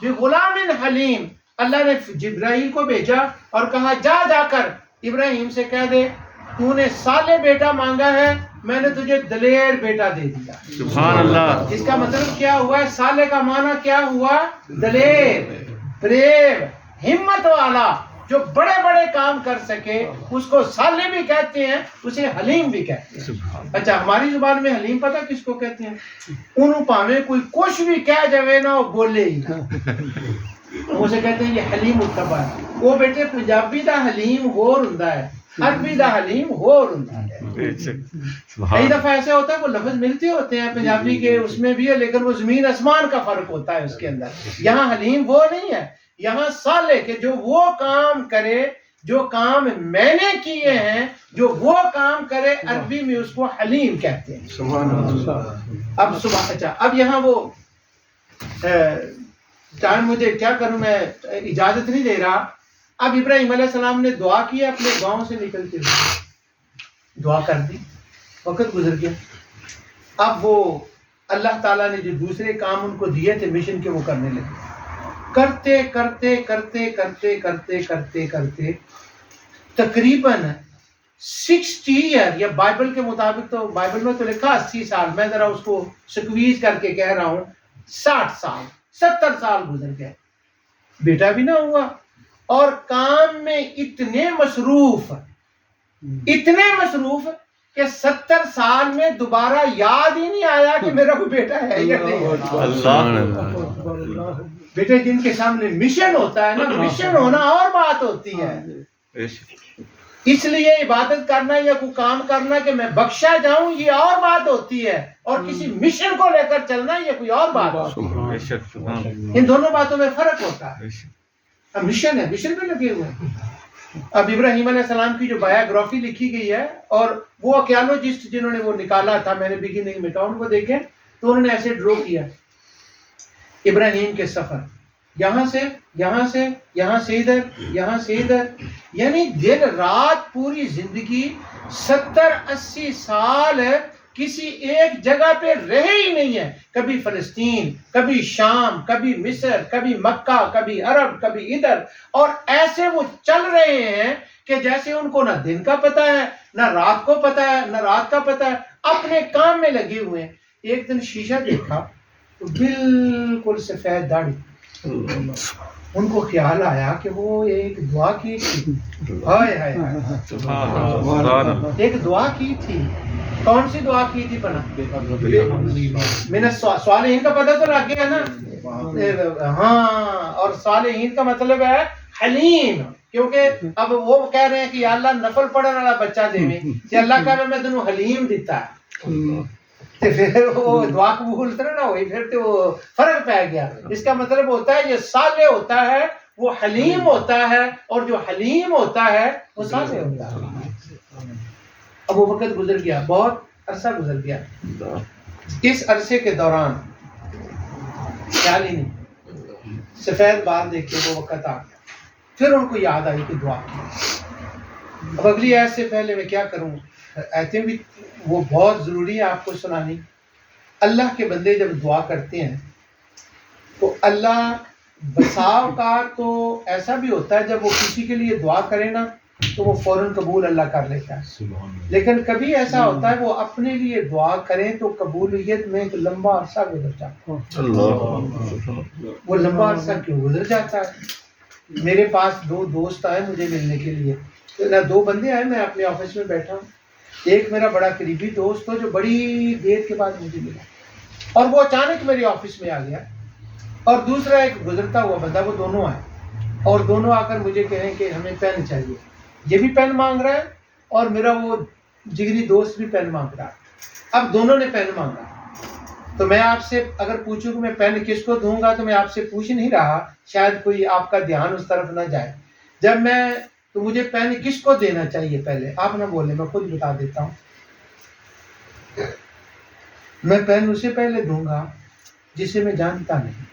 بغلام حلیم. اللہ نے جبرائیل کو بھیجا اور کہا جا کر ابراہیم سے کہہ دے تو نے صالح بیٹا مانگا ہے، میں نے تجھے دلیر بیٹا دے دیا. سبحان اللہ. اس کا مطلب کیا ہوا ہے؟ صالح کا معنی کیا ہوا؟ دلیر، بریو، ہمت والا، جو بڑے بڑے کام کر سکے اس کو صالح بھی کہتے ہیں، اسے حلیم بھی کہتے ہیں. اچھا ہماری زبان میں حلیم پتہ کس کو کہتے ہیں؟ انہوں پاویں کوئی کچھ بھی کہہ جاوے نا وہ بولے ہی نا، اسے کہتے ہیں یہ حلیم التبا ہے. وہ بیٹے پنجابی دا حلیم ہور ہوندا ہے، عربی دا حلیم ہور ہوندا ہے. بے شک کئی سبحان دفعہ ایسا ہوتا ہے وہ لفظ ملتے ہوتے ہیں پنجابی کے اس میں بھی ہے لیکن وہ زمین آسمان کا فرق ہوتا ہے اس کے اندر. یہاں حلیم وہ نہیں ہے, یہاں صالح کہ جو وہ کام کرے جو کام میں نے کیے ہیں, جو وہ کام کرے, عربی میں اس کو حلیم کہتے ہیں. اب صبح اچھا اب یہاں وہ ٹائم مجھے کیا کروں میں اجازت نہیں دے رہا. اب ابراہیم علیہ السلام نے دعا کی اپنے گاؤں سے نکلتے ہوئے, دعا کر دی, وقت گزر گیا. اب وہ اللہ تعالیٰ نے جو دوسرے کام ان کو دیے تھے مشن کے وہ کرنے لگے. کرتے کرتے کرتے کرتے کرتے کرتے کرتے تقریباً 60 ایئر, یا بائبل کے مطابق تو بائبل میں تو لکھا 80 سال, میں ذرا اس کو سکویز کر کے کہہ رہا ہوں 60 سال 70 سال گزر گئے. بیٹا بھی نہ ہوا اور کام میں اتنے مصروف کہ 70 سال میں دوبارہ یاد ہی نہیں آیا کہ میرا کوئی بیٹا ہے یا نہیں. اللہ. بیٹے جن کے سامنے مشن ہوتا ہے نا, مشن ہونا اور بات ہوتی ہے. بے شک اس لیے عبادت کرنا یا کوئی کام کرنا کہ میں بخشا جاؤں یہ اور بات ہوتی ہے, اور کسی مشن کو لے کر چلنا یہ کوئی اور بات ہوتی ہے. بے شک سبحان اللہ. ان دونوں باتوں میں فرق ہوتا ہے. بے شک اب مشن ہے, مشن پہ لگے ہوئے ہیں. اب ابراہیم علیہ السلام کی جو بایوگرافی لکھی گئی ہے, اور وہ آرکیالوجسٹ جنہوں نے وہ نکالا تھا, میں نے بگننگ میں کہا ان کو دیکھیں تو انہوں نے ایسے ڈرو کیا ابراہیم کے سفر, یہاں سے یہاں سے یہاں سے ادھر, یہاں سے ادھر, یعنی دن رات پوری زندگی 70-80 سال کسی ایک جگہ پہ رہے ہی نہیں ہے. کبھی فلسطین, کبھی شام, کبھی مصر, کبھی مکہ, کبھی عرب, کبھی ادھر, اور ایسے وہ چل رہے ہیں کہ جیسے ان کو نہ دن کا پتہ ہے, نہ رات کو پتہ ہے, نہ رات کا پتہ ہے, اپنے کام میں لگے ہوئے ہیں. ایک دن شیشہ دیکھا تو بالکل سفید داڑھی. ان کو خیال آیا کہ وہ ایک دعا کی تھی. ہائے ہائے سبحان اللہ. ایک دعا کی تھی. کون سی دعا کی تھی بنا؟ میں نے صالحین کا پتہ تو لگ گیا نا. ہاں, اور صالحین کا مطلب ہے حلیم, کیونکہ اب وہ کہہ رہے ہیں کہ یا اللہ نفل پڑھنے والا بچہ دے میں, کہ اللہ کہہ میں تینوں حلیم دیتا ہے. تو پھر وہ دعا قبول نہ ہوئی, پھر تو وہ فرق پہ گیا. اس کا مطلب ہوتا ہے یہ صالح ہوتا ہے وہ حلیم ہوتا ہے, اور جو حلیم ہوتا ہے وہ صالح ہوتا ہے. اب وہ وقت گزر گیا, بہت عرصہ گزر گیا. اس عرصے کے دوران خیال ہی نہیں, سفید بال دیکھ کے وہ وقت آ گیا. پھر ان کو یاد آئی کہ دعا کی. اب اگلی آیت سے پہلے میں کیا کروں, آیتیں بھی وہ بہت ضروری ہے آپ کو سنانی. اللہ کے بندے جب دعا کرتے ہیں تو اللہ بسا اوقات تو ایسا بھی ہوتا ہے جب وہ کسی کے لیے دعا کرے نا تو وہ فوراً قبول اللہ کر لیتا ہے. لیکن کبھی ایسا ہوتا ہے وہ اپنے لیے دعا کریں تو قبولیت میں ایک لمبا عرصہ گزر جاتا ہے. وہ لمبا عرصہ کیوں گزر جاتا ہے؟ میرے پاس 2 دوست آئے مجھے ملنے کے لیے. 2 بندے آئے, میں اپنے آفس میں بیٹھا ہوں. ایک میرا بڑا قریبی دوست ہو جو بڑی دیر کے بعد مجھے ملا اور وہ اچانک میرے آفس میں آ گیا, اور دوسرا ایک گزرتا ہوا بندہ, وہ دونوں آئے اور دونوں آ کر مجھے کہیں کہ ہمیں پین چاہیے. یہ بھی پین مانگ رہا ہے اور میرا وہ جگری دوست بھی پین مانگ رہا ہے. اب دونوں نے پین مانگا. تو میں آپ سے اگر پوچھوں کہ میں پین کس کو دوں گا تو میں آپ سے پوچھ نہیں رہا, شاید کوئی آپ کا دھیان اس طرف نہ جائے. جب میں تو مجھے پین کس کو دینا چاہیے پہلے آپ نہ بولیں, میں خود بتا دیتا ہوں. میں پین اسے پہلے دوں گا جسے میں جانتا نہیں.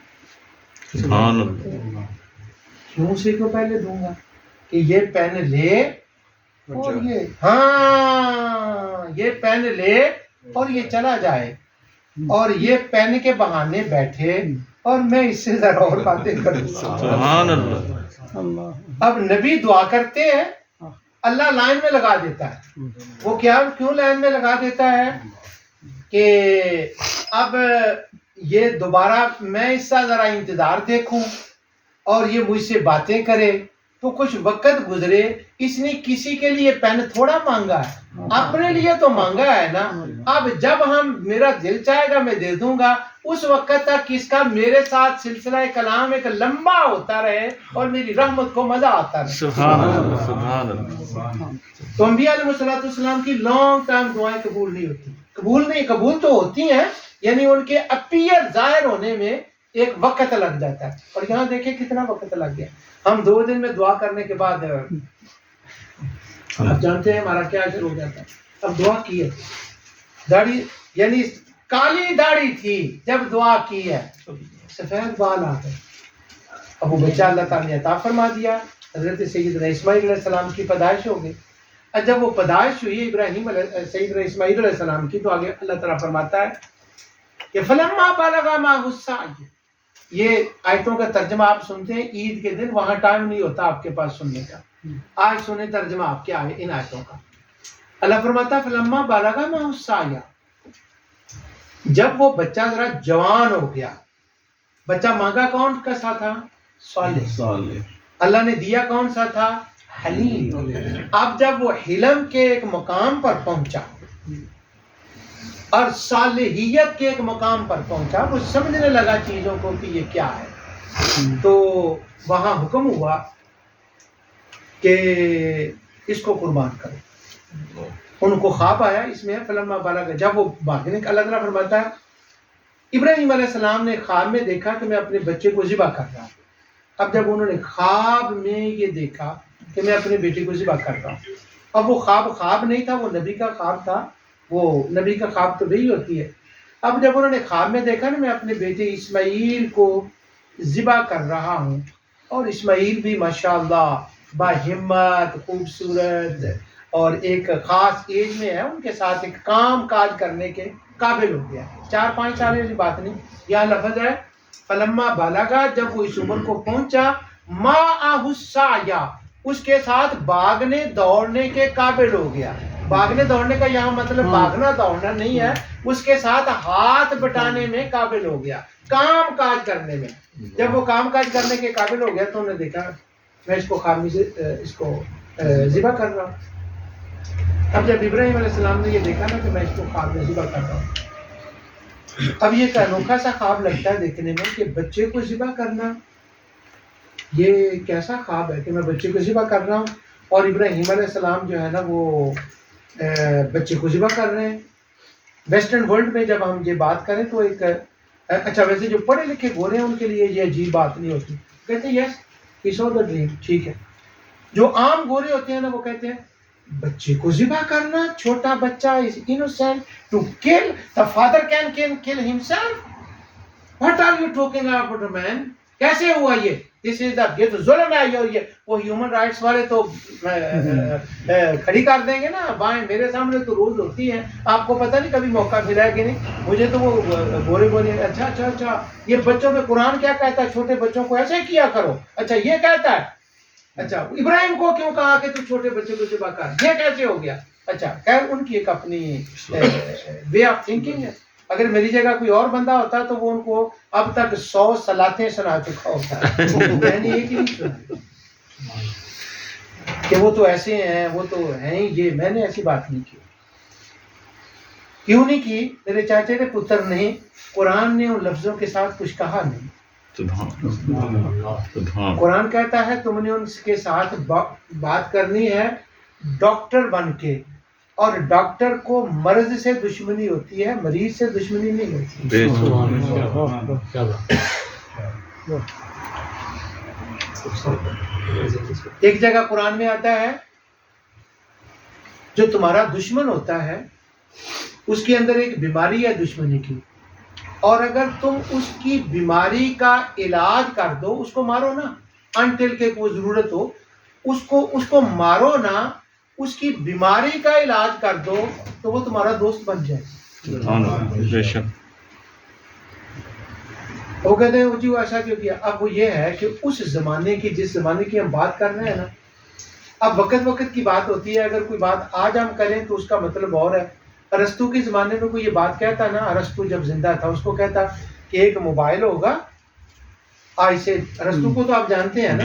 سبحان اللہ. کیوں اسے کو پہلے دوں گا کہ یہ پین لے اور یہ پین لے اور یہ چلا جائے, اور یہ پین کے بہانے بیٹھے اور میں اس سے ذرا اور باتیں کروں. سبحان اللہ. اب نبی دعا کرتے ہیں, اللہ لائن میں لگا دیتا ہے. وہ کیوں لائن میں لگا دیتا ہے کہ اب یہ دوبارہ میں اس کا ذرا انتظار دیکھوں اور یہ مجھ سے باتیں کرے تو کچھ وقت گزرے. اس نے کسی کے لیے پین تھوڑا مانگا ہے, اپنے لیے تو مانگا ہے نا. اب جب میرا دل چاہے گا میں دے دوں گا, اس وقت تک اس کا میرے ساتھ سلسلہ کلام ایک لمبا ہوتا رہے اور میری رحمت کو مزہ آتا رہے. سبحان اللہ. سبحان اللہ. تو انبیاء علیہ السلام کی لانگ ٹائم دعائیں قبول نہیں ہوتی. قبول تو ہوتی ہیں، یعنی ان کے اپیئر ظاہر ہونے میں ایک وقت لگ جاتا ہے. اور یہاں دیکھیں کتنا وقت لگ گیا. ہم 2 دن میں دعا کرنے کے بعد آپ جانتے ہیں ہمارا کیا اثر ہو جاتا ہے. اب دعا کی ہے، داڑھی یعنی کالی داڑھی تھی جب دعا کی ہے، سفید بال آ گئے. اب وہ بچہ اللہ تعالیٰ نے عطا فرما دیا. حضرت سیدنا اسماعیل علیہ السلام کی پیدائش ہو گئی. اور جب وہ پیدائش ہوئی سیدنا اسماعیل علیہ السلام کی، تو آگے اللہ تعالیٰ فرماتا ہے کہ فلما بلغ معہ السعی. یہ آیتوں کا ترجمہ آپ سنتے ہیں عید کے دن، وہاں ٹائم نہیں ہوتا آپ کے پاس سننے کا. آج سنیں ترجمہ آپ کے آئے ان آیتوں کا. اللہ فرماتا ہے فلما بلغ معہ السعی، جب وہ بچہ ذرا جوان ہو گیا. بچہ مانگا کون کا سا تھا؟ صالح. اللہ نے دیا کون سا تھا؟ حلیم. اب جب وہ حلم کے ایک مقام پر پہنچا اور صالحیت کے ایک مقام پر پہنچا، وہ سمجھنے لگا چیزوں کو کہ یہ کیا ہے، تو وہاں حکم ہوا کہ اس کو قربان کرو. ان کو خواب آیا، اس میں فلما بلغ، جب وہ بھاگنے کا، اللہ تعالیٰ فرماتا ہے ابراہیم علیہ السلام نے خواب میں دیکھا کہ میں اپنے بچے کو ذبح کر رہا ہوں. اب جب انہوں نے خواب میں یہ دیکھا کہ میں اپنے بیٹے کو ذبح کر رہا ہوں، اب وہ خواب نہیں تھا، وہ نبی کا خواب تھا. وہ نبی کا خواب تو نہیں ہوتی ہے. اب جب انہوں نے خواب میں دیکھا نا میں اپنے بیٹے اسماعیل کو ذبح کر رہا ہوں، اور اسماعیل بھی ماشاءاللہ باہمت، خوبصورت اور ایک خاص ایج میں ہے، ان کے ساتھ ایک کام کاج کرنے کے قابل ہو گیا. 4-5 سال کی بات نہیں. یہاں لفظ ہے فلما بلغا، جب وہ اس عمر کو پہنچا، معہ السعی، اس کے ساتھ بھاگنے دوڑنے کے قابل ہو گیا. بھاگنے دوڑنے کا یہاں مطلب بھاگنا دوڑنا نہیں ہے، اس کے ساتھ ہاتھ بٹانے میں قابل ہو گیا، کام کاج کرنے میں. جب وہ کام کاج کرنے کے قابل ہو گیا تو انہوں نے دیکھا میں اس کو خامی سے اس کو ذبح کر رہا ہوں. اب جب ابراہیم علیہ السلام نے یہ دیکھا نا کہ میں اس کو خواب میں ذبح کر رہا ہوں، اب یہ ایک انوکھا سا خواب لگتا ہے دیکھنے میں کہ بچے کو ذبح کرنا، یہ کیسا خواب ہے کہ میں بچے کو ذبح کر رہا ہوں. اور ابراہیم علیہ السلام جو ہے نا وہ بچے کو ذبح کر رہے ہیں. ویسٹرن ورلڈ میں جب ہم یہ بات کریں تو ایک اچھا، ویسے جو پڑھے لکھے گورے ہیں ان کے لیے یہ عجیب بات نہیں ہوتی، کہتے ہیں یس ہی سو دا ڈریم، ٹھیک ہے. جو عام گورے ہوتے ہیں نا وہ کہتے ہیں بچے کو ذبح کرنا، چھوٹا بچہ is innocent to kill, the father can kill himself. What are you talking about, man? کیسے ہوا یہ؟ یہ تو ظلم ہے. اور یہ وہ ہیومن رائٹس والے تو کھڑی کر دیں گے نا بائیں. میرے سامنے تو روز ہوتی ہیں، آپ کو پتہ نہیں کبھی موقع ملا ہے کہ نہیں. مجھے تو وہ بولے اچھا یہ بچوں میں قرآن کیا کہتا ہے، چھوٹے بچوں کو ایسے کیا کرو. اچھا یہ کہتا ہے. اچھا ابراہیم کو کیوں کہا کہ تو چھوٹے بچے کو ذبح کر، یہ کیسے ہو گیا؟ اچھا خیر، ان کی ایک اپنی وے آف تھنکنگ ہے. اگر میری جگہ کوئی اور بندہ ہوتا تو وہ ان کو اب تک 100 صلاتیں سنا چکا ہوتا ہے. میں نے ایک ہی نہیں سنا کہ وہ تو ایسے ہیں، وہ تو ہیں یہ. میں نے ایسی بات نہیں کی. کیوں نہیں کی؟ میرے چاچے کے پتر نے، قرآن نے ان لفظوں کے ساتھ کچھ کہا نہیں. قرآن کہتا ہے تم نے ان کے ساتھ بات کرنی ہے ڈاکٹر بن کے، اور ڈاکٹر کو مرض سے دشمنی ہوتی ہے، مریض سے دشمنی نہیں ہوتی. ایک جگہ قرآن میں آتا ہے جو تمہارا دشمن ہوتا ہے اس کے اندر ایک بیماری ہے دشمنی کی، اور اگر تم اس کی بیماری کا علاج کر دو، اس کو مارو نا انٹل کہ کوئی ضرورت ہو، اس کو مارو نا، اس کی بیماری کا علاج کر دو تو وہ تمہارا دوست بن جائے. وہ کہتے ہیں جی وہ ایسا کیوں کیا؟ اب وہ یہ ہے کہ اس زمانے کی، جس زمانے کی ہم بات کر رہے ہیں نا، اب وقت کی بات ہوتی ہے. اگر کوئی بات آج ہم کریں تو اس کا مطلب اور ہے. ارسطو کے زمانے میں کوئی یہ بات کہتا نا، ارسطو جب زندہ تھا اس کو کہتا کہ ایک موبائل ہوگا. ایسے ارسطو کو تو آپ جانتے ہیں نا،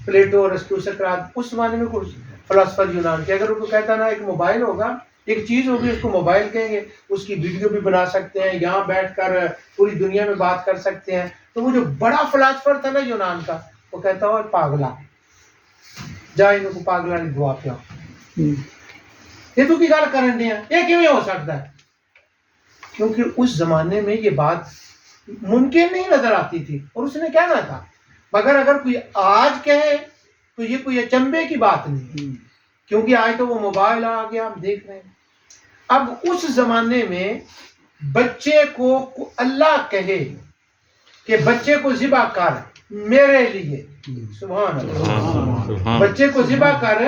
پلیٹو، ارسطو، سقراط، اس زمانے میں کوئی فلسفہ یونان کے، اگر وہ کہتا نا ایک موبائل ہوگا، ایک چیز ہوگی، اس کو موبائل کہیں گے، اس کی ویڈیو بھی بنا سکتے ہیں، یہاں بیٹھ کر پوری دنیا میں بات کر سکتے ہیں. تو وہ جو بڑا فلسفر تھا نا یونان کا، وہ کہتا ہو پاگلا، جا ان کو پاگلا نے دعا پیا. یہ تو کی گل کرن دیا یہ کیویں ہو سکتا ہے؟ کیونکہ اس زمانے میں یہ بات ممکن نہیں نظر آتی تھی اور اس نے کہنا تھا، مگر اگر کوئی آج کہے تو یہ کوئی اچنبے کی بات نہیں، کیونکہ آج تو وہ موبائل آ گیا، ہم دیکھ رہے ہیں۔ اب اس زمانے میں بچے کو اللہ کہے کہ بچے کو ذبح کر میرے لیے، سبحان اللہ، بچے کو ذبح کر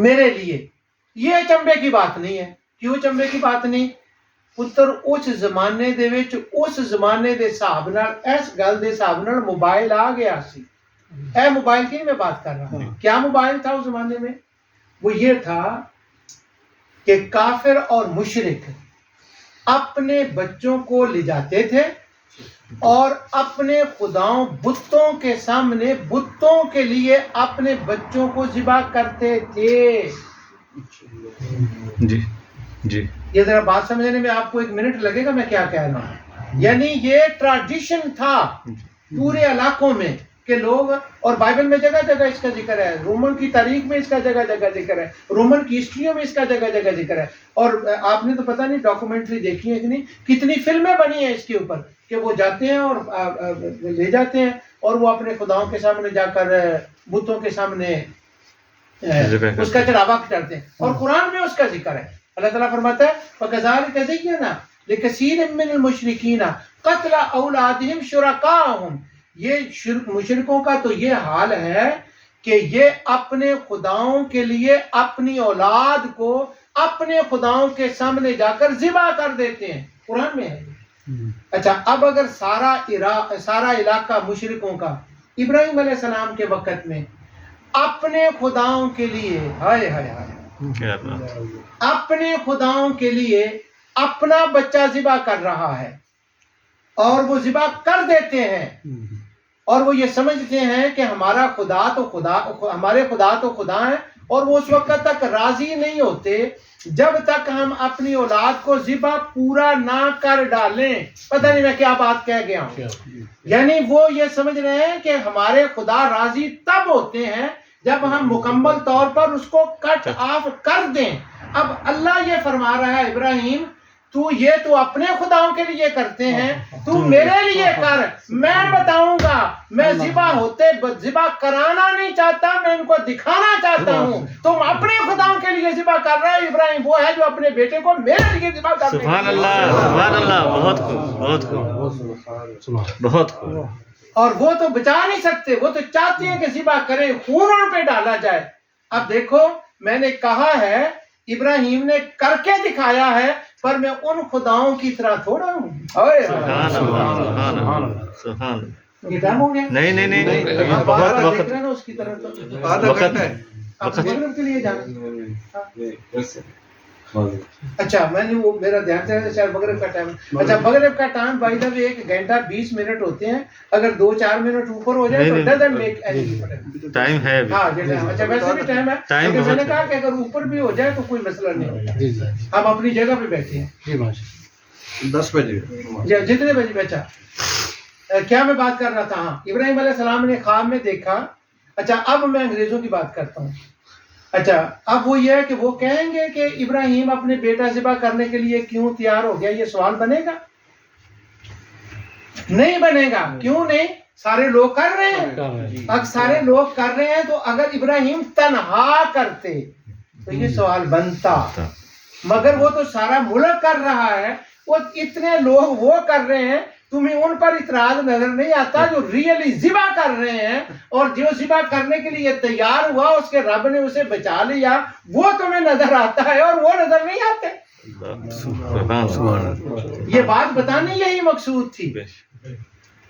میرے لیے، یہ اچنبے کی بات نہیں ہے۔ کیوں اچنبے کی بات نہیں؟ پتر اس زمانے دے وچ اس زمانے دے حساب نال اس گل دے حساب نال موبائل آ گیا سی۔ اے موبائل کی میں بات کر رہا ہوں، کیا موبائل تھا اس زمانے میں؟ وہ یہ تھا کہ کافر اور مشرک اپنے بچوں کو لے جاتے تھے اور اپنے خداؤں بتوں کے سامنے بتوں کے لیے اپنے بچوں کو ذبح کرتے تھے۔ جی جی یہ ذرا بات سمجھنے میں آپ کو ایک منٹ لگے گا میں کیا کہہ رہا ہوں۔ یعنی یہ ٹریڈیشن تھا پورے علاقوں میں کہ لوگ، اور بائبل میں جگہ جگہ اس کا ذکر ہے، رومن کی تاریخ میں اس کا جگہ جگہ ذکر ہے، رومن کی ہسٹریوں میں اس کا جگہ جگہ ذکر ہے، اور آپ نے تو پتہ نہیں ڈاکومنٹری دیکھی ہے کہ نہیں، کتنی فلمیں بنی ہیں اس کے اوپر کہ وہ جاتے ہیں اور لے جاتے ہیں اور وہ اپنے خداؤں کے سامنے جا کر بتوں کے سامنے اس کا چڑھاوا کرتے ہیں، اور قرآن میں اس کا ذکر ہے۔ اللہ تعالیٰ فرماتا ہے وَكَذَلِكَ زَيَّنَا لِكَثِيرٍ مِّنَ الْمُشْرِكِينَ قَتْلَ أَوْلَادِهِمْ شُرَكَاءَهُمْ، یہ مشرکوں کا تو یہ حال ہے کہ یہ اپنے خداؤں کے لیے اپنی اولاد کو اپنے خداؤں کے سامنے جا کر ذبح کر دیتے ہیں، قرآن میں ہے۔ اچھا، اب اگر سارا علاقہ مشرکوں کا ابراہیم علیہ السلام کے وقت میں اپنے خداؤں کے لیے اپنے خداؤں کے لیے اپنا بچہ ذبح کر رہا ہے اور وہ ذبح کر دیتے ہیں، اور وہ یہ سمجھتے ہیں کہ ہمارے خدا تو خدا ہیں، اور وہ اس وقت تک راضی نہیں ہوتے جب تک ہم اپنی اولاد کو ذبح پورا نہ کر ڈالیں۔ پتہ نہیں میں کیا بات کہہ گیا ہوں۔ یعنی وہ یہ سمجھ رہے ہیں کہ ہمارے خدا راضی تب ہوتے ہیں جب ہم مکمل طور پر اس کو کٹ آف کر دیں۔ اب اللہ یہ فرما رہا ہے ابراہیم تو اپنے خداؤں کے لیے کرتے ہیں، تو میرے لیے کر، میں بتاؤں گا، میں ذبح کرانا نہیں چاہتا، میں ان کو دکھانا چاہتا ہوں۔ تم اپنے خداؤں کے لیے ذبح کر رہے ہیں، ابراہیم وہ ہے جو اپنے بیٹے کو میرے لیے ذبح کر رہے ہیں۔ سبحان اللہ، سبحان اللہ، بہت خوب، بہت خوب، بہت خوب۔ اور وہ تو بچا نہیں سکتے، وہ تو چاہتے ہیں کہ ذبح کریں، خون ان پہ ڈالا جائے۔ اب دیکھو میں نے کہا ہے ابراہیم نے کر کے دکھایا ہے، پر میں ان خداؤں کی طرح تھوڑا ہوں۔ یہ ٹائم ہو گیا؟ نہیں، آپ بہت دیکھ وقت، رہے ہیں نا اس کی طرح تو وقت ہے۔ آپ مغرب کے لیے جانا۔ اچھا، میں نے وہ میرا دھیان سے شاید مغرب کا ٹائم، اچھا مغرب کا ٹائم بائی دا وے 1 گھنٹہ 20 منٹ ہوتے ہیں، اگر 2-4 منٹ اوپر ہو جائے تو doesn't make any difference. Time ہے ابھی۔ ہاں یہ ٹائم، اچھا ویسے بھی ٹائم ہے، لیکن میں نے کہا کہ اگر اوپر بھی ہو جائے تو کوئی مسئلہ نہیں ہوتا، ہم اپنی جگہ پہ بیٹھے ہیں۔ 10 بجے جتنے بجے بچا، کیا میں بات کر رہا تھا؟ ہاں، ابراہیم علیہ السلام نے خواب میں دیکھا۔ اچھا اب میں انگریزوں کی بات کرتا ہوں۔ اچھا اب وہ یہ ہے کہ وہ کہیں گے کہ ابراہیم اپنے بیٹا ذبح کرنے کے لیے کیوں تیار ہو گیا، یہ سوال بنے گا؟ نہیں بنے گا۔ کیوں نہیں؟ سارے لوگ کر رہے ہیں، اب سارے لوگ کر رہے ہیں، تو اگر ابراہیم تنہا کرتے تو یہ سوال بنتا، مگر وہ تو سارا ملک کر رہا ہے، وہ اتنے لوگ وہ کر رہے ہیں، تمہیں ان پر اعتراض نظر نہیں آتا جو ریئلی ذبح کر رہے ہیں، اور جو ذبح کرنے کے لیے تیار ہوا اس کے رب نے اسے بچا لیا، وہ تمہیں نظر آتا ہے اور وہ نظر نہیں آتے۔ یہ بات بتانے یہی مقصود تھی۔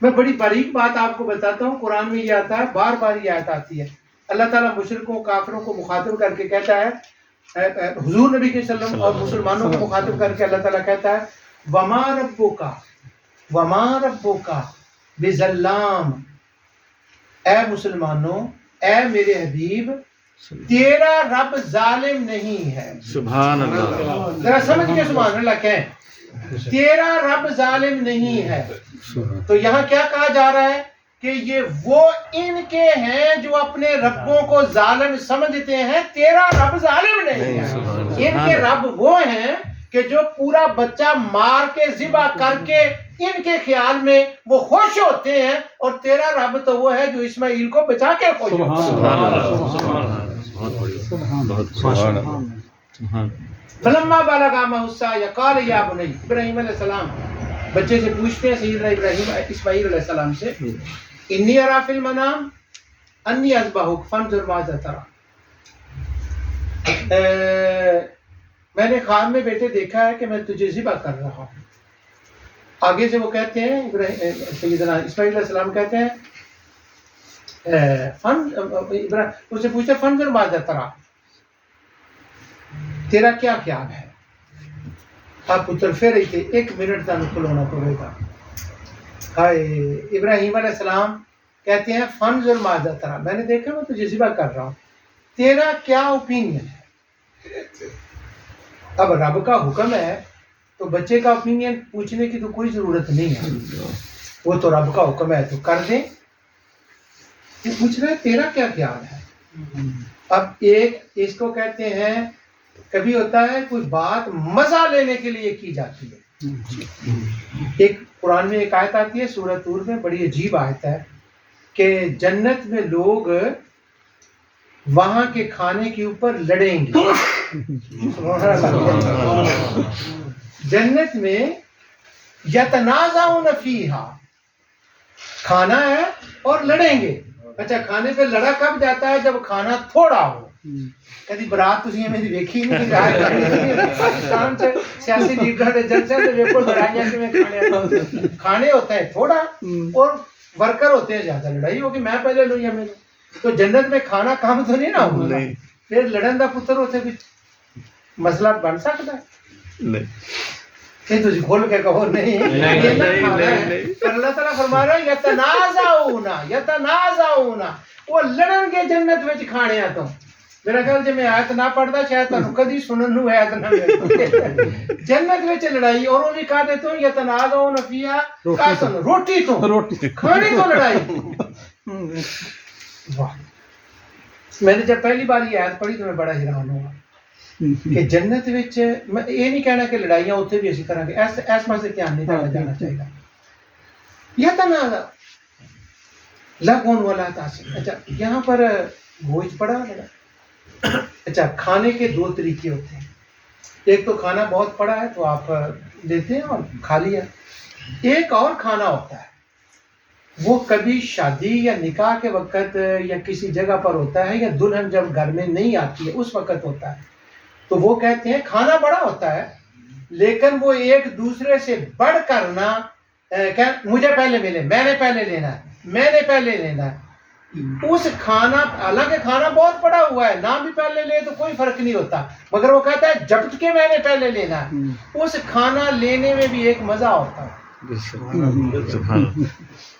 میں بڑی باریک بات آپ کو بتاتا ہوں، قرآن میں یہ آتا ہے، بار بار یہ آیت آتی ہے، اللہ تعالیٰ مشرکوں کافروں کو مخاطب کر کے کہتا ہے، حضور نبی صلی اللہ علیہ وسلم اور مسلمانوں کو مخاطب کر کے اللہ تعالیٰ کہتا ہے وَمَا رَبُّكَ بِظَلَّامٍ، اے مسلمانوں، اے میرے حبیب، تیرا رب ظالم نہیں ہے۔ سبحان اللہ، ذرا سمجھ کے سبحان اللہ کہیں، تیرا رب ظالم نہیں ہے۔ تو یہاں کیا کہا جا رہا ہے کہ یہ وہ ان کے ہیں جو اپنے ربوں کو ظالم سمجھتے ہیں، تیرا رب ظالم نہیں ہے۔ ان کے رب وہ ہیں کہ جو پورا بچہ مار کے ذبح کر کے ان کے خیال میں وہ خوش ہوتے ہیں، اور تیرا رب تو وہ ہے جو اسماعیل کو بچا کے خوش ہوتا ہے۔ سبحان اللہ، سبحان اللہ، بہت بڑھیا، بہت سبحان اللہ، سبحان فلما بلغ معه السعي قال یا بنی، ابراہیم علیہ السلام بچے سے پوچھتے ہیں سیدنا ابراہیم اسماعیل علیہ السلام سے، انی ارا فی المنام انی اذبحک فانظر ماذا تری، میں نے خواب میں بیٹے دیکھا ہے کہ میں تجھے ذبح کر رہا ہوں۔ آگے سے وہ کہتے ہیں سیدنا اسماعیل علیہ السلام کہتے ہیں اس سے پوچھتے فانظر ماذا تری، تیرا کیا خیال ہے؟ آپ پتر پھر رہی تھے 1 منٹ تک کھلونا پڑے گا۔ ابراہیم علیہ السلام کہتے ہیں فانظر ماذا تری، میں نے دیکھا میں تجھے ذبح کر رہا ہوں، تیرا کیا اوپینین ہے؟ اب رب کا حکم ہے تو بچے کا اوپینین پوچھنے کی تو کوئی ضرورت نہیں ہے، وہ تو رب کا حکم ہے تو کر دیں۔ یہ پوچھ رہا ہے تیرا کیا خیال ہے؟ اب ایک اس کو کہتے ہیں کبھی ہوتا ہے کوئی بات مزہ لینے کے لیے کی جاتی ہے۔ ایک قرآن میں ایک آیت آتی ہے سورہ طور میں، بڑی عجیب آیت ہے کہ جنت میں لوگ وہاں کے کھانے کے اوپر لڑیں گے۔ جنت میں یتنازعون فیہا، کھانا ہے اور لڑیں گے۔ اچھا کھانے پہ لڑا کب جاتا ہے؟ جب کھانا تھوڑا ہو۔ کدی برات تسی میری دیکھی نہیں، پاکستان سے سیاسی لیڈر جلسے تو بالکل لڑائیاں کہ میں کھانے ہوتا ہے تھوڑا اور ورکر ہوتے ہیں زیادہ، لڑائی ہوگی میں پہلے لوں یا میرے، تو جنت میں کھانا کام تو نہیں نہ ہوگا، پھر لڑن دا پتر ہوتے بھی مسئلہ بن سکتا ہے؟ نہیں، نہیں تجھے کھول کے کہو نہیں، اللہ تعالیٰ فرما رہا ہے یتنازعون، وہ لڑن گے جنت وچ کھانے تو۔ میرا خیال جی میں آیت نہ پڑھتا شاید تانوں کدی سنن نو آیت نہ ملے۔ جنت وچ لڑائی، اور وہ بھی کہہ دیتے ہوں یتنازعون فیہا قاسم، روٹی تو کھانے تو لڑائی۔ واہ، میں نے جب پہلی بار یہ آیت پڑھی تو میں بڑا حیران ہوا کہ جنت وچ میں یہ نہیں کہنا کہ لڑائیاں اتنے بھی اسی کریں گے، ایس پاسے دھیان نہیں دینا جانا چاہیے۔ یتنازع لغو ولا تأثیم، اچھا یہاں پر گوشت پڑا ہے۔ اچھا کھانے کے 2 طریقے ہوتے ہیں، ایک تو کھانا بہت پڑا ہے تو آپ لیتے ہیں اور کھا لیا، ایک اور کھانا ہوتا ہے وہ کبھی شادی یا نکاح کے وقت یا کسی جگہ پر ہوتا ہے، یا دلہن جب گھر میں نہیں آتی ہے اس وقت ہوتا ہے، تو وہ کہتے ہیں کھانا بڑا ہوتا ہے لیکن وہ ایک دوسرے سے بڑھ کر نہ مجھے پہلے ملے، میں نے پہلے لینا ہے، میں نے پہلے لینا ہے۔ اس کھانا حالانکہ کھانا بہت پڑا ہوا ہے، نہ بھی پہلے لے تو کوئی فرق نہیں ہوتا، مگر وہ کہتا ہے جپٹ کے میں نے پہلے لینا ہے۔ اس کھانا لینے میں بھی ایک مزہ ہوتا ہے۔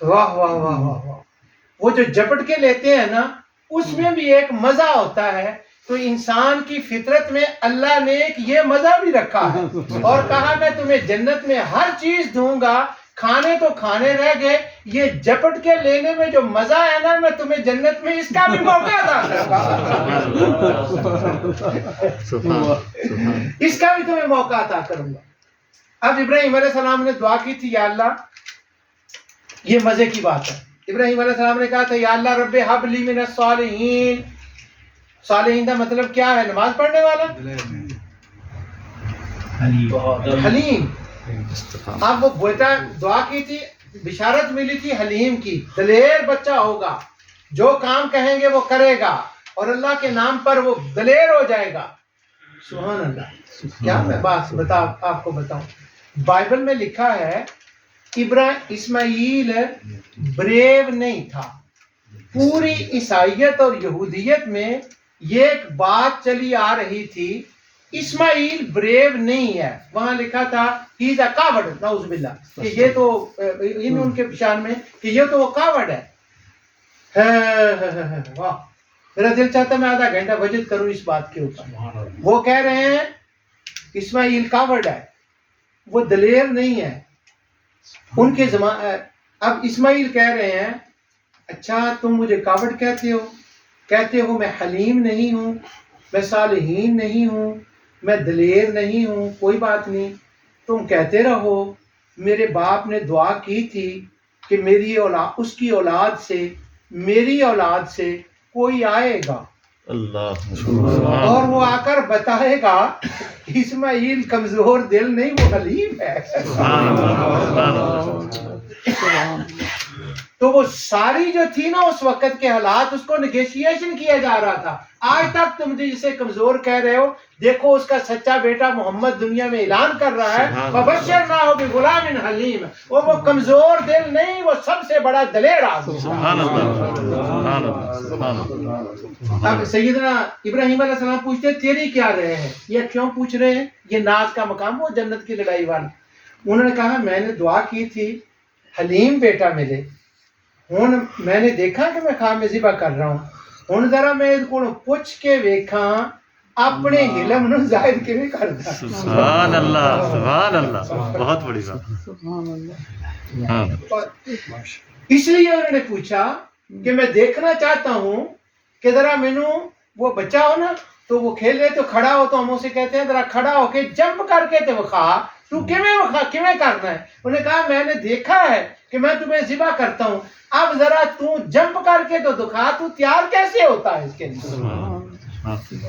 واہ واہ واہ واہ واہ، وہ جو جپٹ کے لیتے ہیں نا اس میں بھی ایک مزہ ہوتا ہے۔ تو انسان کی فطرت میں اللہ نے ایک یہ مزہ بھی رکھا ہے اور کہا میں تمہیں جنت میں ہر چیز دوں گا، کھانے تو کھانے رہ گئے، یہ جپٹ کے لینے میں جو مزہ ہے نا میں تمہیں جنت میں اس کا بھی موقع تھا، اس کا بھی تمہیں موقع عطا کروں گا۔ اب ابراہیم علیہ السلام نے دعا کی تھی، یا اللہ، یہ مزے کی بات ہے، ابراہیم علیہ السلام نے کہا تھا یا اللہ رب حب لی من الصالحین، صالحین کا مطلب کیا ہے؟ نماز پڑھنے والا، حلیم۔ اب وہ بیٹا دعا کی تھی، بشارت ملی تھی حلیم کی، دلیر بچہ ہوگا، جو کام کہیں گے وہ کرے گا اور اللہ کے نام پر وہ دلیر ہو جائے گا۔ سبحان اللہ۔ کیا میں بات آپ کو بتاؤں، بائبل میں لکھا ہے اسماعیل بریو نہیں تھا۔ پوری عیسائیت اور یہودیت میں یہ ایک بات چلی آ رہی تھی، اسماعیل بریو نہیں ہے، وہاں لکھا تھا ہی از اے کاورڈ، نعوذ باللہ، کہ یہ تو ان کے شان میں کہ یہ تو وہ کاورڈ ہے۔ واہ، میرا دل چاہتا میں آدھا گھنٹہ وجد کروں اس بات کے اوپر۔ وہ کہہ رہے ہیں اسماعیل کاورڈ ہے، وہ دلیر نہیں ہے ان کے زمانے۔ اب اسماعیل کہہ رہے ہیں اچھا تم مجھے کاورڈ کہتے ہو میں حلیم نہیں ہوں، میں صالحین نہیں ہوں، میں دلیر نہیں ہوں، کوئی بات نہیں، تم کہتے رہو میرے باپ نے دعا کی تھی کہ میری اولاد، اس کی اولاد سے، میری اولاد سے کوئی آئے گا اللہ اور وہ آ کر بتائے گا اسماعیل کمزور دل نہیں، وہ حلیم ہے۔ تو وہ ساری جو تھی نا اس وقت کے حالات، اس کو نیگوشیشن کیا جا رہا تھا۔ آج تک تم جسے کمزور کہہ رہے ہو، دیکھو اس کا سچا بیٹا محمد دنیا میں اعلان کر رہا ہے فبشرناہ بغلام حلیم، اور وہ کمزور دل نہیں، وہ سب سے بڑا دلیر آدمی۔ سبحان اللہ سبحان اللہ سبحان اللہ۔ اب سیدنا ابراہیم علیہ السلام پوچھتے ہیں تیری کیا رہے ہیں؟ یہ کیوں پوچھ رہے ہیں؟ یہ ناز کا مقام، وہ جنت کی لڑائی والا۔ انہوں نے کہا میں نے دعا کی تھی حلیم بیٹا ملے، ہن میں نے دیکھا کہ میں خام ذبح کر رہا ہوں، ہن ذرا میں کو پوچھ کے ویکھاں اپنے علم نو ظاہر کیویں کردا۔ سبحان اللہ بہت بڑی بات۔ ہاں اس لیے انہوں نے پوچھا کہ میں دیکھنا چاہتا ہوں کہ ذرا مینوں وہ بچہ ہو نا تو وہ کھیلے تو کھڑا ہو، تو ہم اسے کہتے ہیں ذرا کھڑا ہو کے جمپ کر کے تو وکھا، تو کیویں کرنا ہے؟ انہوں نے کہا میں نے دیکھا ہے کہ میں تمہیں ذبح کرتا ہوں، اب ذرا تو جمپ کر کے تو دکھا، تو تیار کیسے ہوتا ہے اس کے لیے۔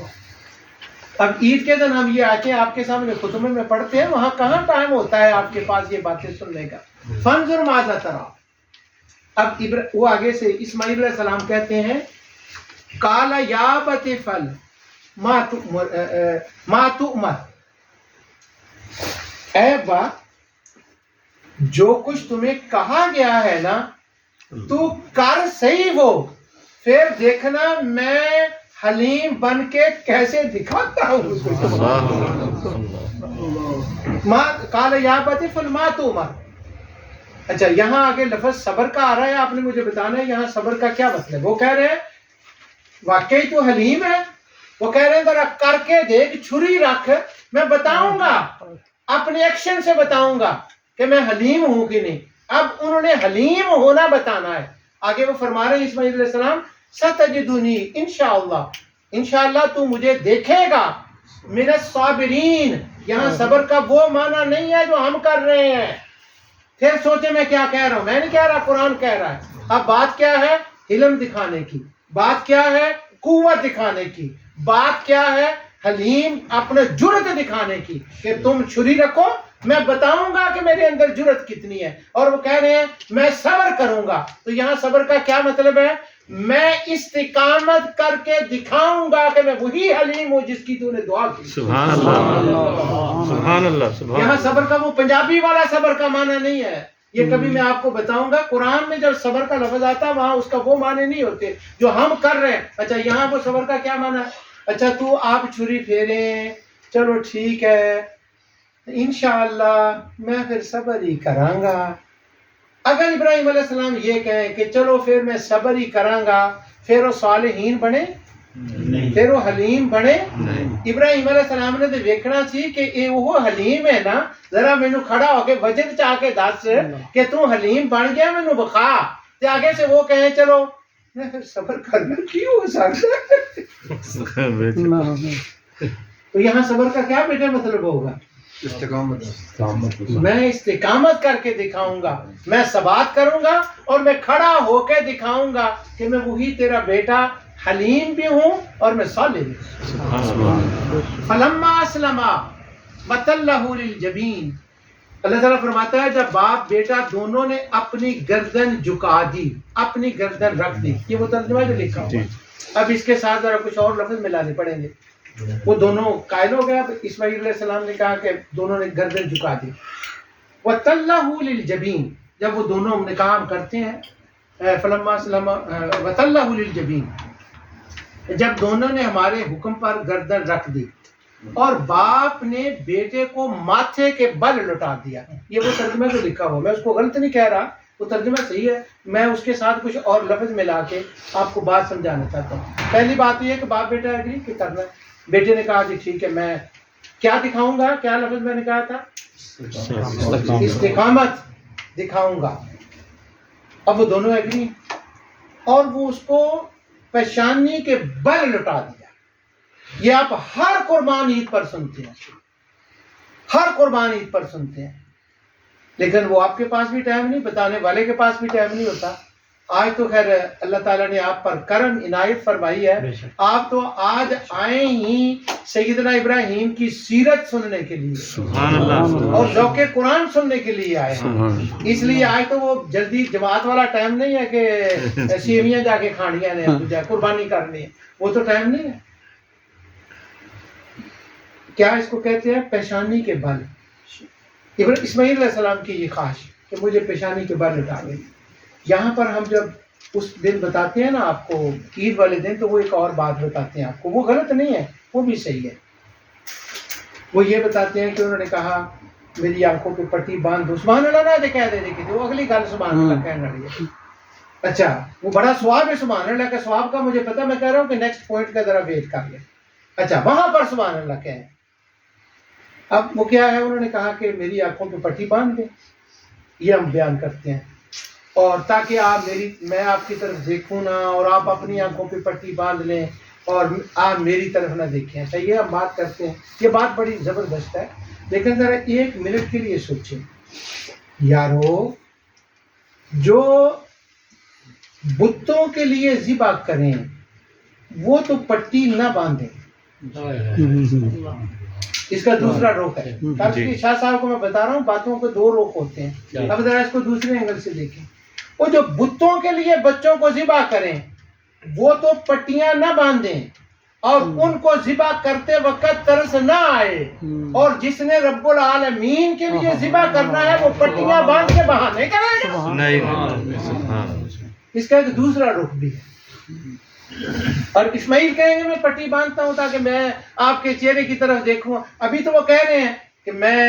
اب عید کے دن ہم یہ آتے ہیں آپ کے سامنے خطبے میں پڑھتے ہیں، وہاں کہاں ٹائم ہوتا ہے آپ کے پاس یہ باتیں سننے کا؟ فانظر ماذا تری۔ اب وہ آگے سے اسماعیل علیہ السلام کہتے ہیں قال یا ابت افعل ما تؤمر، اے با جو کچھ تمہیں کہا گیا ہے نا تو کر صحیح وہ، پھر دیکھنا میں حلیم بن کے کیسے دکھاتا ہوں۔ قال یا ابت افعل ما تؤمر۔ اچھا یہاں آگے لفظ صبر کا آ رہا ہے، آپ نے مجھے بتانا ہے یہاں صبر کا کیا مطلب۔ وہ کہہ رہے ہیں واقعی تو حلیم ہے، وہ کہہ رہے ہیں ذرا کر کے دیکھ، چھری رکھ، میں بتاؤں گا، اپنے ایکشن سے بتاؤں گا کہ میں حلیم ہوں کہ نہیں۔ اب انہوں نے حلیم ہونا بتانا ہے۔ آگے وہ فرما رہے ہیں اسماعیل علیہ السلام ستجدنی انشاءاللہ، انشاءاللہ تو مجھے دیکھے گا من الصابرین۔ یہاں صبر کا وہ معنی نہیں ہے جو ہم کر رہے ہیں۔ پھر سوچے میں کیا کہہ رہا ہوں، میں نہیں کہہ رہا، قرآن کہہ رہا ہے۔ اب بات کیا ہے؟ علم دکھانے کی، بات کیا ہے؟ قوت دکھانے کی، بات کیا ہے؟ حلیم اپنے جرت دکھانے کی کہ تم چھری رکھو، میں بتاؤں گا کہ میرے اندر جرت کتنی ہے۔ اور وہ کہہ رہے ہیں میں صبر کروں گا۔ تو یہاں صبر کا کیا مطلب ہے؟ میں استقامت کر کے دکھاؤں گا کہ میں وہی حلیم ہوں جس کی تو نے دعا کی۔ سبحان اللہ سبحان اللہ۔ یہاں صبر کا وہ پنجابی والا صبر کا معنی نہیں ہے، یہ کبھی میں آپ کو بتاؤں گا۔ قرآن میں جب صبر کا لفظ آتا ہے وہاں اس کا وہ معنی نہیں ہوتے جو ہم کر رہے ہیں۔ اچھا یہاں وہ صبر کا کیا معنی ہے؟ اچھا تو آپ چھری پھیریں، چلو ٹھیک ہے، انشاءاللہ میں پھر صبر ہی کراں گا۔ اگر ابراہیم علیہ السلام یہ کہیں کہ چلو پھر میں صبر ہی کراں گا، پھر وہ صالحین بنے، پھر وہ حلیم بنے؟ ابراہیم علیہ السلام نے تو دیکھنا سی کہ یہ وہ حلیم ہے نا، ذرا مینو کھڑا ہو کے وجد چاہ کے دس کہ تو حلیم بن گیا، مینو بخا۔ تے آگے سے وہ کہیں چلو میں پھر صبر کرنا کی ہو سکتا ہے۔ تو یہاں صبر کا کیا بیٹا مطلب ہوگا؟ میں استقامت کر کے دکھاؤں گا، میں ثبات کروں گا، اور میں کھڑا ہو کے دکھاؤں گا کہ میں وہی تیرا بیٹا حلیم بھی ہوں اور میں صالح بھی ہوں۔ فلما اسلما وتلہ للجبین، اللہ تعالیٰ فرماتا ہے جب باپ بیٹا دونوں نے اپنی گردن جھکا دی، اپنی گردن رکھ دی، یہ وہ ترجمہ جو لکھا ہوا۔ اب اس کے ساتھ ذرا کچھ اور لفظ ملانے پڑیں گے۔ وہ دونوں قائل ہو گیا، اسماعیل علیہ السلام نے کہا کہ دونوں نے گردن جھکا دی۔ وَتَلَّهُ لِلْجَبِينِ، جب وہ دونوں نکاح کرتے ہیں، فلما اسلم وَتَلَّهُ لِلْجَبِينِ، جب دونوں نے ہمارے حکم پر گردن رکھ دی اور باپ نے بیٹے کو ماتھے کے بل لٹا دیا۔ یہ وہ ترجمہ جو لکھا ہوا، میں اس کو غلط نہیں کہہ رہا، وہ ترجمہ صحیح ہے، میں اس کے ساتھ کچھ اور لفظ ملا کے آپ کو بات سمجھانا چاہتا ہوں۔ پہلی بات یہ ہے کہ باپ بیٹا ایگری کہ کرنا ہے۔ بیٹے نے کہا جی ٹھیک ہے، میں کیا دکھاؤں گا؟ کیا لفظ میں نے کہا تھا؟ استقامت دکھاؤں گا۔ اب وہ دونوں ایگری، اور وہ اس کو پیشانی کے بل لٹا دیا۔ یہ آپ ہر قربان عید پر سنتے ہیں، ہر قربان عید پر سنتے ہیں، لیکن وہ آپ کے پاس بھی ٹائم نہیں، بتانے والے کے پاس بھی ٹائم نہیں ہوتا۔ آج تو خیر اللہ تعالیٰ نے آپ پر کرم عنایت فرمائی ہے، آپ تو آج آئے ہی سیدنا ابراہیم کی سیرت سننے کے لیے سبحان اللہ، اور ذوق قرآن سننے کے لیے آئے ہیں۔ اس لیے آج تو وہ جلدی جماعت والا ٹائم نہیں ہے کہ سیویاں جا کے کھانیاں نے، قربانی کرنی ہے، وہ تو ٹائم نہیں ہے۔ کیا اس کو کہتے ہیں؟ پیشانی کے بل۔ اسماعیل علیہ السلام کی یہ خواہش کہ مجھے پیشانی کے بل لٹا دیں۔ یہاں پر ہم جب اس دن بتاتے ہیں نا آپ کو، عید والے دن، تو وہ ایک اور بات بتاتے ہیں آپ کو، وہ غلط نہیں ہے، وہ بھی صحیح ہے۔ وہ یہ بتاتے ہیں کہ انہوں نے کہا میری آنکھوں پہ پٹی باندھ دو، سبحان اللہ نہ کہہ دے دیکھیں، وہ اگلی گل سبحان اللہ کہنے والی ہے۔ اچھا وہ بڑا ثواب ہے سبحان اللہ کا، ثواب کا مجھے پتا، میں کہہ رہا ہوں کہ نیکسٹ پوائنٹ کا ذرا ویٹ کر لیں۔ اچھا وہاں پر سبحان اللہ کہیں، اب وہ کیا ہے؟ انہوں نے کہا کہ میری آنکھوں پہ پٹی باندھ دیں، یہ ہم بیان کرتے ہیں، اور تاکہ میں آپ کی طرف دیکھوں نہ، اور آپ اپنی آنکھوں پہ پٹی باندھ لیں اور آپ میری طرف نہ دیکھیں۔ اچھا یہ ہم بات کرتے ہیں، یہ بات بڑی زبردست ہے، لیکن ذرا ایک منٹ کے لیے سوچیں یارو، جو بتوں کے لیے ذبح کریں وہ تو پٹی نہ باندھیں، اس کا دوسرا رخ ہے۔ شاہ صاحب کو میں بتا رہا ہوں، باتوں کے دو رخ ہوتے ہیں، اب ذرا اس کو دوسرے اینگل سے دیکھیں۔ وہ جو بتوں کے لیے بچوں کو ذبح کریں وہ تو پٹیاں نہ باندھیں، اور ان کو ذبح کرتے وقت ترس نہ آئے، اور جس نے رب العالمین کے لیے ذبح کرنا ہے وہ پٹیاں باندھ کے بہانے کرے گا۔ اس کا ایک دوسرا رخ بھی ہے۔ اور اسماعیل کہیں گے میں پٹی باندھتا ہوں تاکہ میں آپ کے چہرے کی طرف دیکھوں، ابھی تو وہ کہہ رہے ہیں کہ میں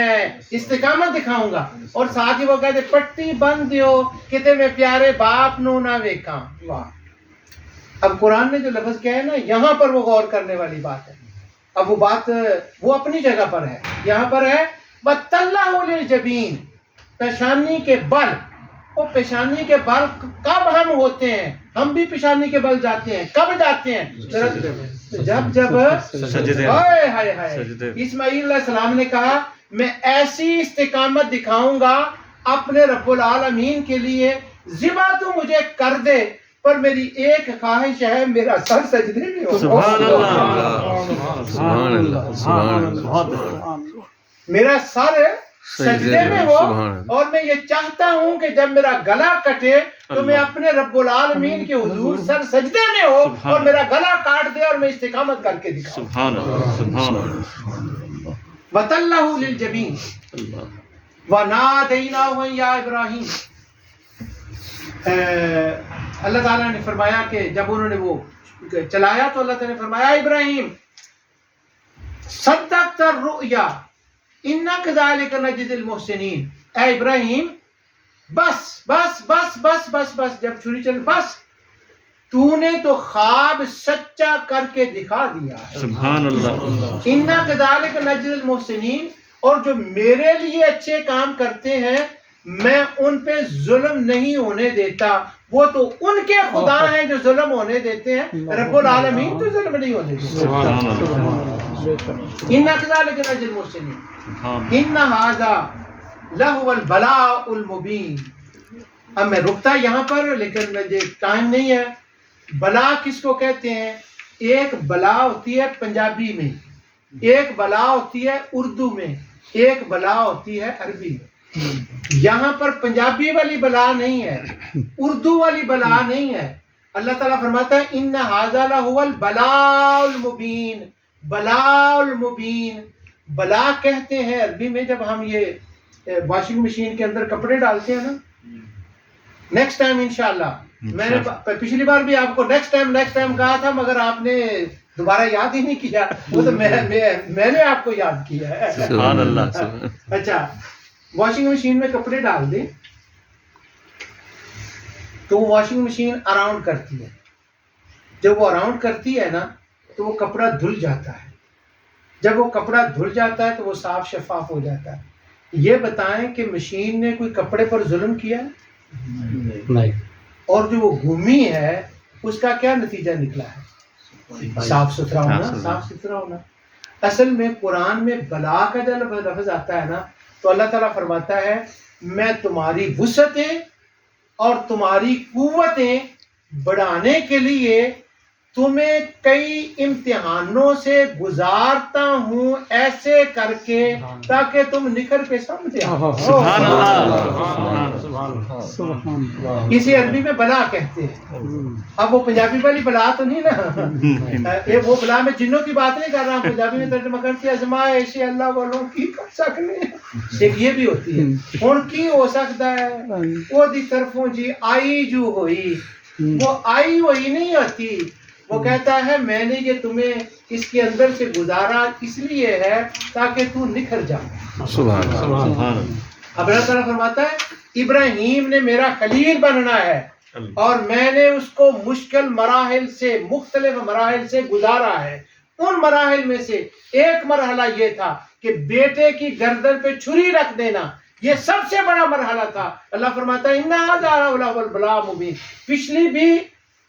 استقامت دکھاؤں گا، اور ساتھ ہی وہ کہتے پٹی بند دیو کتے میں پیارے باپ نو نہ ویکھاں۔ واہ! اب قرآن نے جو لفظ کیا ہے نا، یہاں پر وہ غور کرنے والی بات ہے۔ اب وہ بات وہ اپنی جگہ پر ہے، یہاں پر ہے وَتَلَّهُ لِلْجَبِينِ، پیشانی کے بل۔ وہ پیشانی کے بل کب ہم ہوتے ہیں؟ ہم بھی پیشانی کے بل جاتے ہیں، کب جاتے ہیں؟ جب ہائے ہائے ہائے، اسماعیل علیہ السلام نے کہا میں ایسی استقامت دکھاؤں گا اپنے رب العالمین کے لیے، ذبح تو مجھے کر دے پر میری ایک خواہش ہے، میرا سر سجدے میں ہو۔ سبحان اللہ، سبحان اللہ، سبحان اللہ، میرا سر سجدے میں ہو، اور میں یہ چاہتا ہوں کہ جب میرا گلا کٹے تو میں اپنے رب العالمین کے حضور سر سجدے میں ہو، اور میرا گلا کاٹ دے اور میں استقامت کر کے دکھاؤں۔ سبحان اللہ، سبحان اللہ، وَتَلَّهُ لِلْجَبِينِ وَنَادَيْنَاهُ يَا إِبْرَاهِيمُ۔ اللہ تعالیٰ نے فرمایا کہ جب انہوں نے وہ چلایا تو اللہ تعالیٰ نے فرمایا ابراہیم صدقت الرؤیا انا کذالک نجزی المحسنین، اے ابراہیم بس بس بس بس بس بس، جب چھری چل بس، تو نے تو خواب سچا کر کے دکھا دیا ہے۔ سبحان اللہ، انا کذالک نجزی المحسنین، اور جو میرے لیے اچھے کام کرتے ہیں میں ان پہ ظلم نہیں ہونے دیتا، وہ تو ان کے خدا ہیں جو ظلم ہونے دیتے ہیں، رب العالمین تو ظلم نہیں ہونے دیتے۔ سبحان اللہ، اِنَّا كَذَلِكَ نَجْزِي الْمُحْسِنِينَ اِنَّ هَذَا لَهُوَ الْبَلَاءُ الْمُبِينُ۔ اب میں رکتا یہاں پر، لیکن مجھے ٹائم نہیں ہے۔ بلا کس کو کہتے ہیں؟ ایک بلا ہوتی ہے پنجابی میں، ایک بلا ہوتی ہے اردو میں، ایک بلا ہوتی ہے عربی میں۔ یہاں پر پنجابی والی بلا نہیں ہے، اردو والی بلا نہیں ہے۔ اللہ تعالیٰ فرماتا ہے ان ھذا لہو البلاء المبین، بلاء المبین۔ بلا کہتے ہیں عربی میں جب ہم یہ واشنگ مشین کے اندر کپڑے ڈالتے ہیں نا۔ نیکسٹ ٹائم انشاءاللہ، میں نے پچھلی بار بھی آپ کو نیکسٹ ٹائم کہا تھا، مگر آپ نے دوبارہ یاد ہی نہیں کیا، وہ تو میں نے آپ کو یاد کیا ہے۔ سبحان اللہ۔ اچھا، واشنگ مشین میں کپڑے ڈال دیں تو وہ واشنگ مشین اراؤنڈ کرتی ہے، جب وہ اراؤنڈ کرتی ہے نا تو وہ کپڑا دھل جاتا ہے، جب وہ کپڑا دھل جاتا ہے تو وہ صاف شفاف ہو جاتا ہے۔ یہ بتائیں کہ مشین نے کوئی کپڑے پر ظلم کیا ہے؟ نہیں۔ اور جو وہ گھومی ہے اس کا کیا نتیجہ نکلا ہے؟ صاف ستھرا ہونا، صاف ستھرا ہونا۔ اصل میں قرآن میں بلا کا جب لفظ آتا ہے نا تو اللہ تعالیٰ فرماتا ہے میں تمہاری وسعتیں اور تمہاری قوتیں بڑھانے کے لیے تمہیں کئی امتحانوں سے گزارتا ہوں ایسے کر کے تاکہ تم نکھر کے سامنے آؤ۔ سبحان اللہ، سبحان اللہ۔ اسے عربی میں بلا کہتے ہیں۔ اب وہ پنجابی والی بلا تو نہیں نا، وہ بلا میں جنوں کی بات نہیں کر رہا ہوں، پنجابی میں ترجمہ کرتے ازمائے ایسے اللہ والوں کی کر سکنے، ایک یہ بھی ہوتی ہے ان کی ہو سکتا ہے وہ دی طرفوں جی آئی جو ہوئی، وہ آئی ہوئی نہیں ہوتی، وہ کہتا ہے میں نے یہ تمہیں اس کے اندر سے گزارا اس لیے ہے تاکہ تو نکھر جائے۔ سبحان اللہ۔ اب اللہ تعالیٰ فرماتا ہے ابراہیم نے میرا خلیل بننا ہے اور میں نے اس کو مشکل مراحل سے، مختلف مراحل سے گزارا ہے۔ ان مراحل میں سے ایک مرحلہ یہ تھا کہ بیٹے کی گردن پہ چھری رکھ دینا، یہ سب سے بڑا مرحلہ تھا۔ اللہ فرماتا ہے اِنَّ هَذَا لَهُوَ الْبَلَاءُ الْمُبِينُ، پچھلی بھی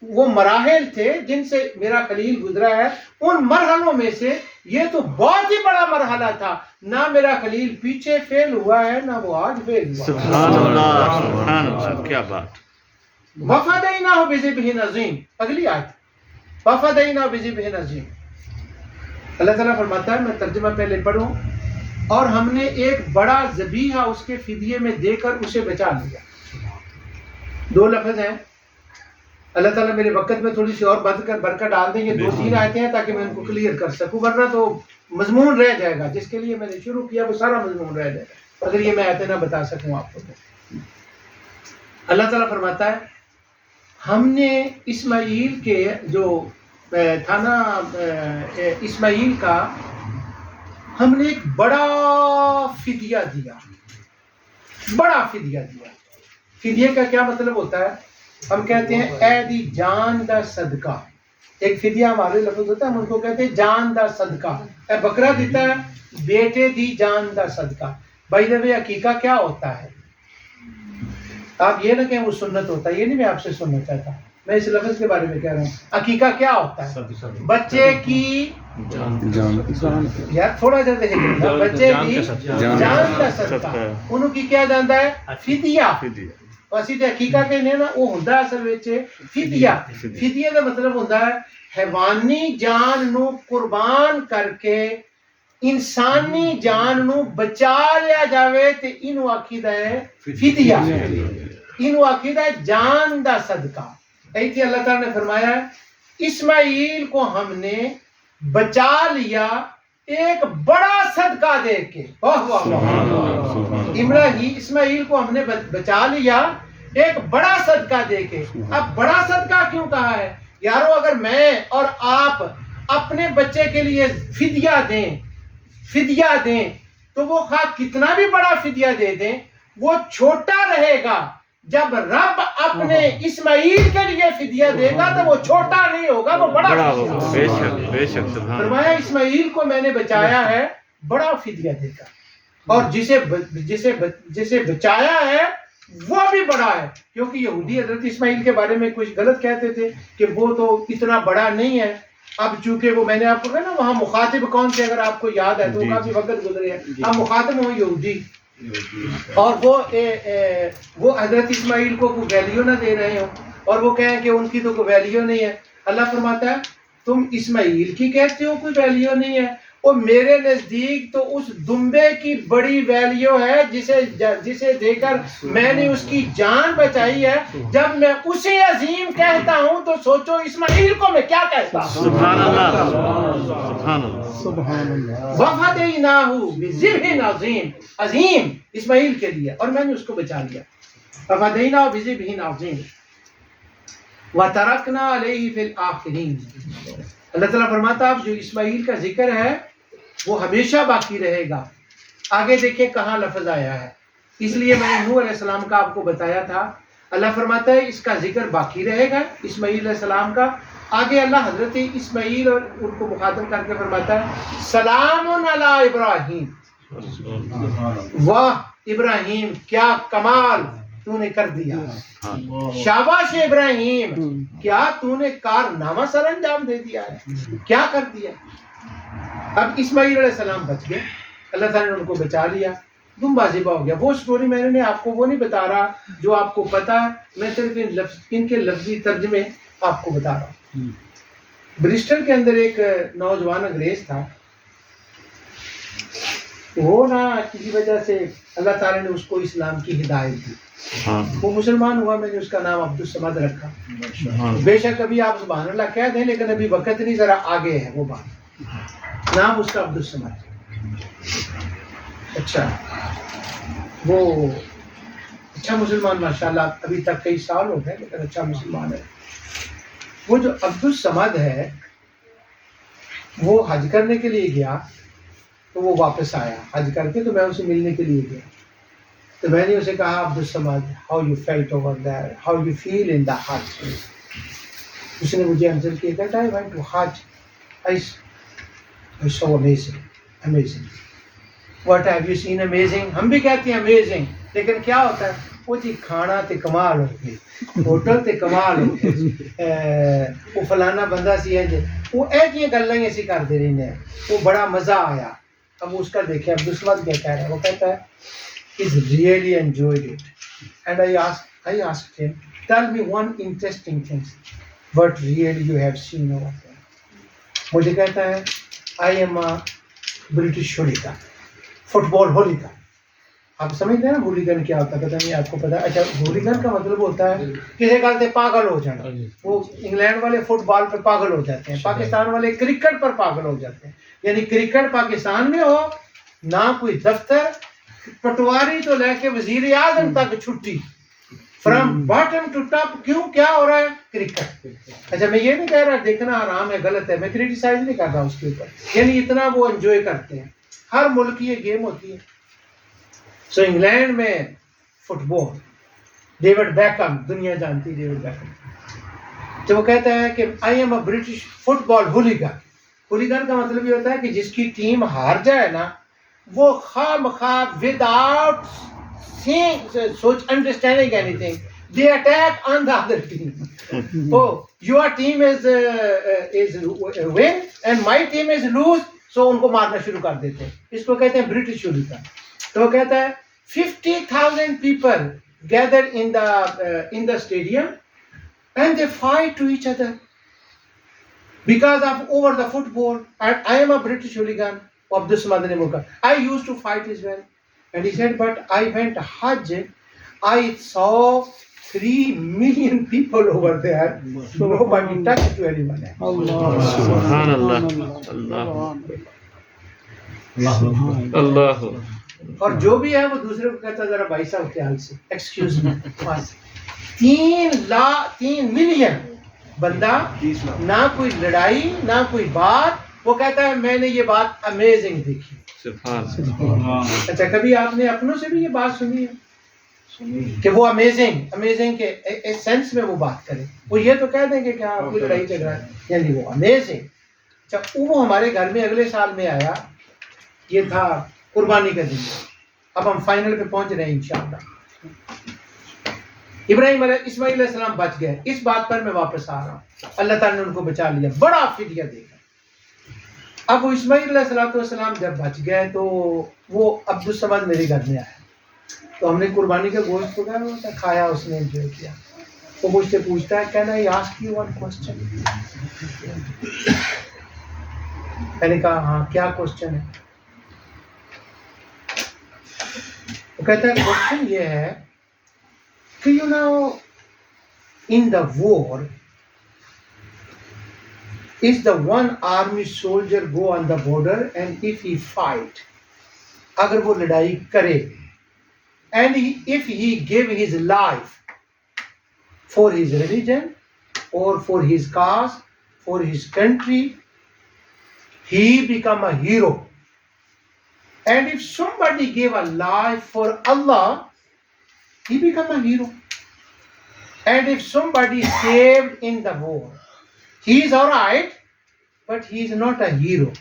وہ مراحل تھے جن سے میرا خلیل گزرا ہے، ان مرحلوں میں سے یہ تو بہت ہی بڑا مرحلہ تھا، نہ میرا خلیل پیچھے فیل ہوا ہے نہ وہ آج فیل ہوا۔ سبحان اللہ، سبحان اللہ، کیا بات۔ وَفَدَيْنَاهُ بِذِبْحٍ عَظِيمٍ، اگلی آیت وَفَدَيْنَاهُ بِذِبْحٍ عَظِيمٍ۔ اللہ تعالیٰ فرماتا ہے، میں ترجمہ پہلے پڑھوں، اور ہم نے ایک بڑا ذبیحہ اس کے فدیے میں دے کر اسے بچا لیا۔ دو لفظ ہیں، اللہ تعالیٰ میرے وقت میں تھوڑی سی اور برکت ڈال دیں، یہ 2-3 آیتیں ہیں تاکہ میں ان کو کلیئر کر سکوں، ورنہ تو مضمون رہ جائے گا، جس کے لیے میں نے شروع کیا وہ سارا مضمون رہ جائے گا اگر یہ میں آیتیں نہ بتا سکوں آپ کو تو۔ اللہ تعالیٰ فرماتا ہے ہم نے اسماعیل کے جو تھا نا، اسماعیل کا ہم نے ایک بڑا فدیہ دیا، بڑا فدیہ دیا۔ فدیے کا کیا مطلب ہوتا ہے؟ ہم کہتے ہیں اے دی جان دا صدقہ، ایک فدیہ ہمارے لفظ ہوتا ہے، ہم ان کو کہتے ہیں جان دا صدقہ۔ اے بکرا دیتا ہے، بیٹے دی جان دا صدقہ۔ بائی دا وے عقیقہ کیا ہوتا ہے؟ آپ یہ نہ کہیں وہ سنت ہوتا ہے، یہ نہیں میں آپ سے سننا چاہتا، میں اس لفظ کے بارے میں کہہ رہا ہوں۔ عقیقہ کیا ہوتا ہے؟ بچے کی یار تھوڑا جلد دیکھیں، بچے کی جان کا صدقہ، انہوں کی کیا جانتا ہے؟ فدیہ۔ ویسے تے عقیقہ کے نے نا وہ ہوندا اصل وچ فدیہ۔ فدیہ دا مطلب ہوندا ہے حیوانی جان نو قربان کر کے انسانی جان نو بچا لیا جاوے تے اینو آکھیدا ہے فدیہ، اینو آکھیدا ہے جان دا صدقہ۔ ایتھے اللہ تعالیٰ نے فرمایا ہے اسماعیل کو ہم نے بچا لیا ایک بڑا صدقہ دے کے۔ اسماعیل کو ہم نے بچا لیا ایک بڑا صدقہ دے کے۔ اب بڑا صدقہ کیوں کہا ہے؟ یارو اگر میں اور آپ اپنے بچے کے لیے فدیہ دیں تو وہ خواہ کتنا بھی بڑا فدیہ دے دیں وہ چھوٹا رہے گا۔ جب رب اپنے اسماعیل کے لیے فدیہ دے گا تو وہ چھوٹا نہیں ہوگا، وہ بڑا ہوگا۔ بے شک، بے شک، سبحان اللہ۔ فرمایا اسماعیل کو میں نے بچایا ہے بڑا فدیہ دے کر، اور جسے بچایا ہے وہ بھی بڑا ہے، کیونکہ یہودی حضرت اسماعیل کے بارے میں کچھ غلط کہتے تھے کہ وہ تو اتنا بڑا نہیں ہے۔ اب چونکہ وہ میں نے آپ کو کہا نا وہاں مخاطب کون تھے، اگر آپ کو یاد ہے تو کافی وقت گزرے ہیں، اب مخاطب ہوں یہودی، اور وہ حضرت اسماعیل کو کوئی ویلیو نہ دے رہے ہوں اور وہ کہیں کہ ان کی تو کوئی ویلیو نہیں ہے۔ اللہ فرماتا ہے تم اسماعیل کی کہتے ہو کوئی ویلیو نہیں ہے، اور میرے نزدیک تو اس دمبے کی بڑی ویلیو ہے جسے دے کر میں نے اس کی جان بچائی ہے۔ جب میں اسے عظیم کہتا ہوں تو سوچو اسماعیل کو میں کیا کہتا ہوں۔ سبحان اللہ، سبحان اللہ، سبحان اللہ۔ وَفَدَيْنَاهُ بِذِبْحٍ عَظِيمٍ، عظیم اسماعیل کے لیے، اور میں نے اس کو بچا لیا۔ وَفَدَيْنَاهُ بِذِبْحٍ عَظِيمٍ وَتَرَكْنَا عَلَيْهِ فِي الْآخِرِينَ۔ اللہ تعالیٰ فرماتا اب جو اسماعیل کا ذکر ہے وہ ہمیشہ باقی رہے گا۔ آگے دیکھیں کہاں لفظ آیا ہے، اس لیے میں نے نوح علیہ السلام کا آپ کو بتایا تھا۔ اللہ فرماتا ہے اس کا ذکر باقی رہے گا اسماعیل علیہ السلام کا۔ آگے اللہ حضرت اسماعیل اور ان کو مخاطب کر کے فرماتا ہے سلام علی ابراہیم، واہ ابراہیم کیا کمال، تو نے کر دیا. شاباش ابراہیم, کیا تو نے کارنامہ سر انجام دے دیا ہے, کیا کر دیا. اب اسماعیل علیہ السلام بچ گئے, اللہ تعالیٰ نے ان کو بچا لیا, دمبا ذبح ہو گیا. وہ سٹوری میں نے آپ کو وہ نہیں بتا رہا جو آپ کو پتا ہے, میں صرف ان کے لفظی ترجمے آپ کو بتا رہا ہوں. برسٹل کے اندر ایک نوجوان انگریز تھا, وہ نا کسی وجہ سے اللہ تعالیٰ نے اس کو اسلام کی ہدایت دی, وہ مسلمان ہوا. میں نے اس کا نام عبدالصمد رکھا. بے شک ابھی آپ سبحان اللہ کہہ دیں, لیکن ابھی وقت نہیں, ذرا آگے ہے وہ بات. نام اس کا عبدالصمد. اچھا, وہ اچھا مسلمان ماشاءاللہ, ابھی تک کئی سال ہو گئے لیکن اچھا مسلمان ہے. وہ جو عبدالصمد ہے وہ حج کرنے کے لیے گیا, تو وہ واپس آیا حج کر کے, تو میں اسے ملنے کے لیے گیا. تو میں نے اسے کہا Abdul Samad, how you felt over there, how you feel in the حج. اس نے مجھے آنسر کیا دیٹ آئی وینٹ ٹو حج, I saw amazing. What have you seen amazing? ہم بھی کہتے ہیں amazing, لیکن کیا ہوتا ہے وہ جی کھانا تے کمال ہو گئی, ہوٹل تے کمال ہو گئی, وہ فلانا بندہ سی ہے, وہ ایسی گلیں ایسی کرتے رہتے ہیں, وہ بڑا مزہ آیا. اب اس کا دیکھیں عبدالصمد کیا کہہ رہا ہے, وہ کہتا ہے he's really enjoyed it. And I asked him, tell me one interesting thing, what really you have seen over there. مجھے کہتا ہے I am a British hooligan, football hooligan. آپ سمجھتے ہیں نا ہولیگن کیا ہوتا ہے, پتہ نہیں آپ کو پتا. اچھا, ہولیگن کا مطلب ہوتا ہے کسی کہتے ہیں پاگل ہو جانا. وہ انگلینڈ والے فٹ بال پہ پاگل ہو جاتے ہیں, پاکستان والے کرکٹ پر پاگل ہو جاتے ہیں. یعنی کرکٹ پاکستان میں ہو نہ کوئی دفتر, پٹواری تو لے کے وزیر اعظم تک چھٹی, فرام باٹم ٹو ٹاپ. کیوں, کیا ہو رہا ہے, کرکٹ. اچھا, میں یہ نہیں کہہ رہا دیکھنا حرام ہے, غلط ہے, میں کریٹیسائز نہیں کر رہا اس کے اوپر, یعنی اتنا وہ انجوائے کرتے ہیں. ہر ملک کی یہ گیم ہوتی ہے. سو انگلینڈ میں فٹ بال, ڈیوڈ بیکم, دنیا جانتی ہے ڈیوڈ بیکم. تو وہ کہتا ہے کہ I am a British football hooligan. Hooligan کا مطلب یہ ہوتا ہے کہ جس کی ٹیم ہار جائے نا, وہ خواہ مخواہ وداؤٹ سوچ understanding any thing, they attack on the other team. Oh, your team is win and my team is lose, so ان کو مارنا شروع کر دیتے ہیں. اس کو کہتے ہیں برٹش ہولیگن. تو وہ کہتا ہے 50,000 people gathered in the stadium and they fight to each other because of over the football. And I am a British hooligan. Abdul Samad نے کہا I used to fight as well. And he said, but I went Hajj, I saw 3 million people over there. Nobody touched to anyone else. اللہ. اور جو بھی ہے وہ دوسرے کو کہتا ذرا بھائی صاحب خیال سے, ایکسکیوز می. 3 ملین بندہ, نہ کوئی لڑائی نہ کوئی بات. وہ کہتا ہے میں نے یہ بات امیزنگ دیکھی. اچھا, کبھی آپ نے اپنوں سے بھی یہ بات سنی ہے کہ وہ امیزنگ کے سینس میں وہ بات کریں؟ وہ یہ تو کہہ دیں گے کہ ہاں کوئی لڑائی جھگڑا ہے, یعنی وہ امیزنگ. اچھا, وہ ہمارے گھر میں اگلے سال میں آیا, یہ تھا قربانی کا دن. اب ہم فائنل پہ پہنچ رہے ہیں انشاءاللہ. اسماعیل علیہ السلام بچ گئے. اس بات پر میں واپس آ رہا ہوں, اللہ تعالیٰ نے ان کو بچا لیا, بڑا فدیہ دے گا. اب وہ اسماعیل علیہ السلام جب بچ گئے تو وہ عبدالصمد میرے گھر میں آیا, تو ہم نے قربانی کا گوشت پکایا, کھایا, اس نے انجوائے کیا. وہ مجھ سے پوچھتا ہے can I ask you one question. میں نے کہا ہاں کیا کوسچن ہے. وہ کہتا ہے کوسچن یہ ہے کہ you know in the war is the one army soldier go on the border and if he fight, اگر وہ لڑائی کرے and if he give his life for his religion or for his cause, for his country, he become a hero. And if somebody gave a life for Allah, he become a hero. And if somebody saved in the war, he is all right, but he is not a hero.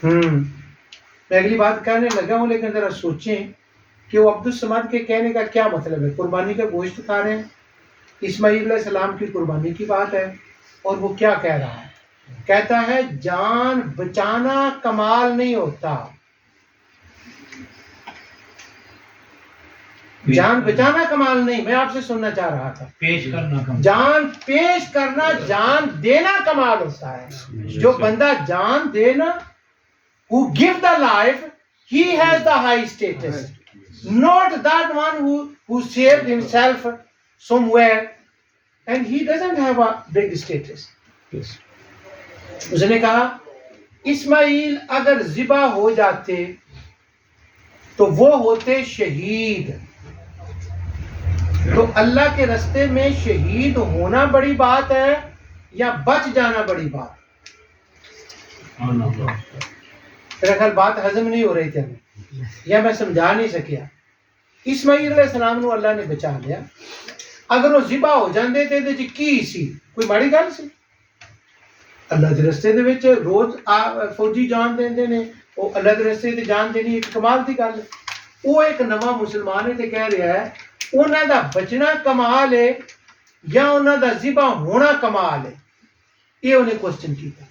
میں اگلی بات کہنے لگا ہوں, لیکن ذرا سوچیں کہ وہ عبد الصمد کے کہنے کا کیا مطلب ہے. قربانی کا گوشت کھا رہے ہیں، اسماعیل علیہ السلام کی قربانی کی بات ہے، اور وہ کیا کہہ رہا ہے؟ کہتا ہے جان بچانا کمال نہیں ہوتا. جان بچانا کمال نہیں، میں آپ سے سننا چاہ رہا تھا. پیش کرنا جان پیش کرنا، جان دینا کمال ہوتا ہے. جو بندہ جان دینا، who give the life, he has the high status. Not that one who saved himself somewhere and he doesn't have a big status. اس نے کہا اسماعیل اگر ذبح ہو جاتے تو وہ ہوتے شہید. تو اللہ کے رستے میں شہید ہونا بڑی بات ہے یا بچ جانا بڑی بات؟ میرا خیال بات ہضم نہیں ہو رہی تھی ہمیں، یا میں سمجھا نہیں سکیا. اسماعیل علیہ السلام نو اللہ نے بچا لیا. اگر وہ ذبح ہو جاندے تے تے کی سی کوئی بڑی گل سی؟ اللہ دے رستے دے وچ روز فوجی جان دیندے نے، وہ اللہ دے رستے تے جان دینی ایک کمال دی گل ہے. وہ ایک نواں مسلمان ہے تے کہہ رہا ہے انہاں دا بچنا کمال ہے یا انہاں دا ذبح ہونا کمال ہے. یہ انہیں کوسچن کیتا.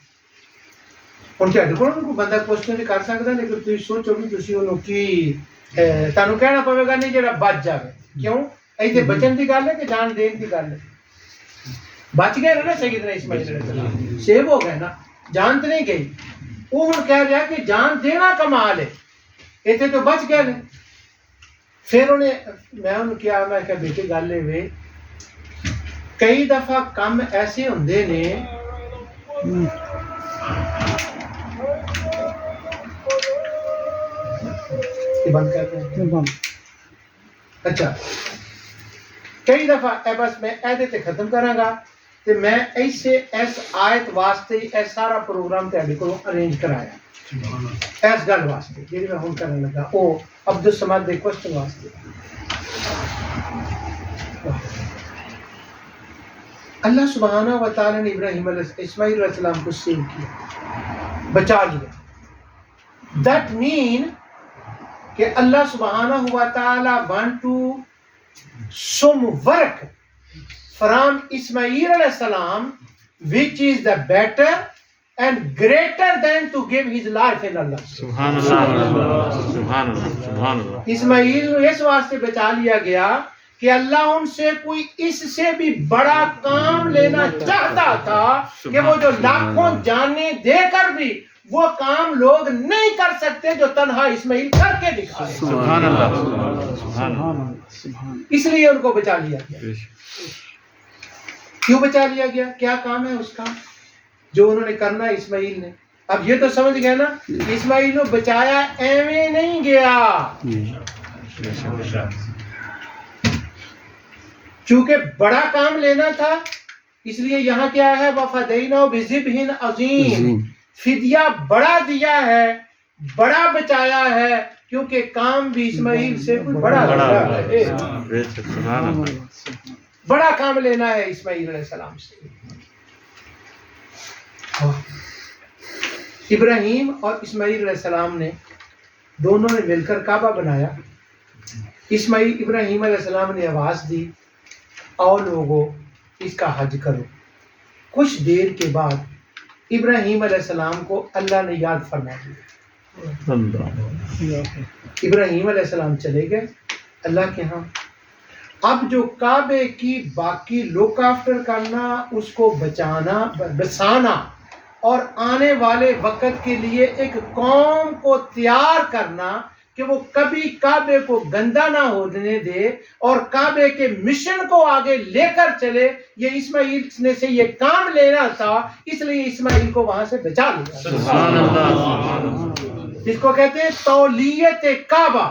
ہن تہاڈے کول کوئی بندہ کوسچن کر سکدا، لیکن تسی سوچو کہ تسی انہوں کی تانوں کہنا پوے گا نہیں جڑا بچ جاوے. کیوں؟ ایتھے بچن دی گل ہے کہ جان دین دی گل ہے؟ بچ گئے نا سیدنا اسماعیل علیہ السلام، سیو ہو گئے نا، جان تو نہیں گئی. وہ ہن کہہ رہا کہ جان دینا کمال ہے، ایتھے تو بچ گئے نے. پھر میں انہوں کیا، میں کہا بیٹے گل ہے کئی دفعہ کم ایسے ہوندے نے بند کرتے ہیں. اچھا کئی دفعہ بس میں ایدے تے ختم کراں گا تے میں ایسے اس آیت واسطے اے سارا پروگرام تہاڈے کولوں ارینج کرایا اس گل واسطے جہی میں ہن کرن لگا، او عبد الصمد دے کوسچن واسطے. اللہ سبحانہ و تعالی نے ابراہیم اسماعیل علیہ السلام کو سیو کیا، بچا لیا. دیٹ مین کہ اللہ سبحانہ و تعالی want to some work from Ismail alayhi salam which is the better and greater than to give his life in Allah. سبحان اللہ سبحان اللہ سبحان اللہ. اسماعیل نے اس واسطے بچا لیا گیا کہ اللہ ان سے کوئی اس سے بھی بڑا کام لینا چاہتا تھا کہ وہ جو لاکھوں جانیں دے کر بھی وہ کام لوگ نہیں کر سکتے جو تنہا اسماعیل کر کے دکھائے. سبحان اللہ سبحان اللہ. اس لیے ان کو بچا لیا گیا. کیوں بچا لیا گیا؟ کیا کام ہے اس کا جو انہوں نے کرنا ہے اسماعیل نے؟ اب یہ تو سمجھ گئے نا، اسماعیل کو بچایا ایویں نہیں گیا، چونکہ بڑا کام لینا تھا. اس لیے یہاں کیا ہے وَفَدَيْنَاهُ بِذِبْحٍ عَظِيمٍ، فدیہ بڑا دیا ہے، بڑا بچایا ہے، کیونکہ کام بھی اسماعیل سے کوئی بڑا ہے. بڑا کام لینا ہے اسماعیل علیہ السلام سے. ابراہیم اور اسماعیل علیہ السلام نے دونوں نے مل کر کعبہ بنایا. ابراہیم علیہ السلام نے آواز دی آؤ لوگوں اس کا حج کرو. کچھ دیر کے بعد ابراہیم علیہ السلام کو اللہ نے یاد فرما دیا. ابراہیم علیہ السلام چلے گئے اللہ کے ہاں. اب جو کعبے کی باقی لک آفٹر کرنا، اس کو بسانا اور آنے والے وقت کے لیے ایک قوم کو تیار کرنا کہ وہ کبھی کعبے کو گندا نہ ہونے دے اور کعبے کے مشن کو آگے لے کر چلے، یہ اسماعیل نے سے یہ کام لینا تھا. اس لیے اسماعیل کو وہاں سے بچا لیا. سبحان اللہ. جس کو کہتے ہیں تولیت کعبہ،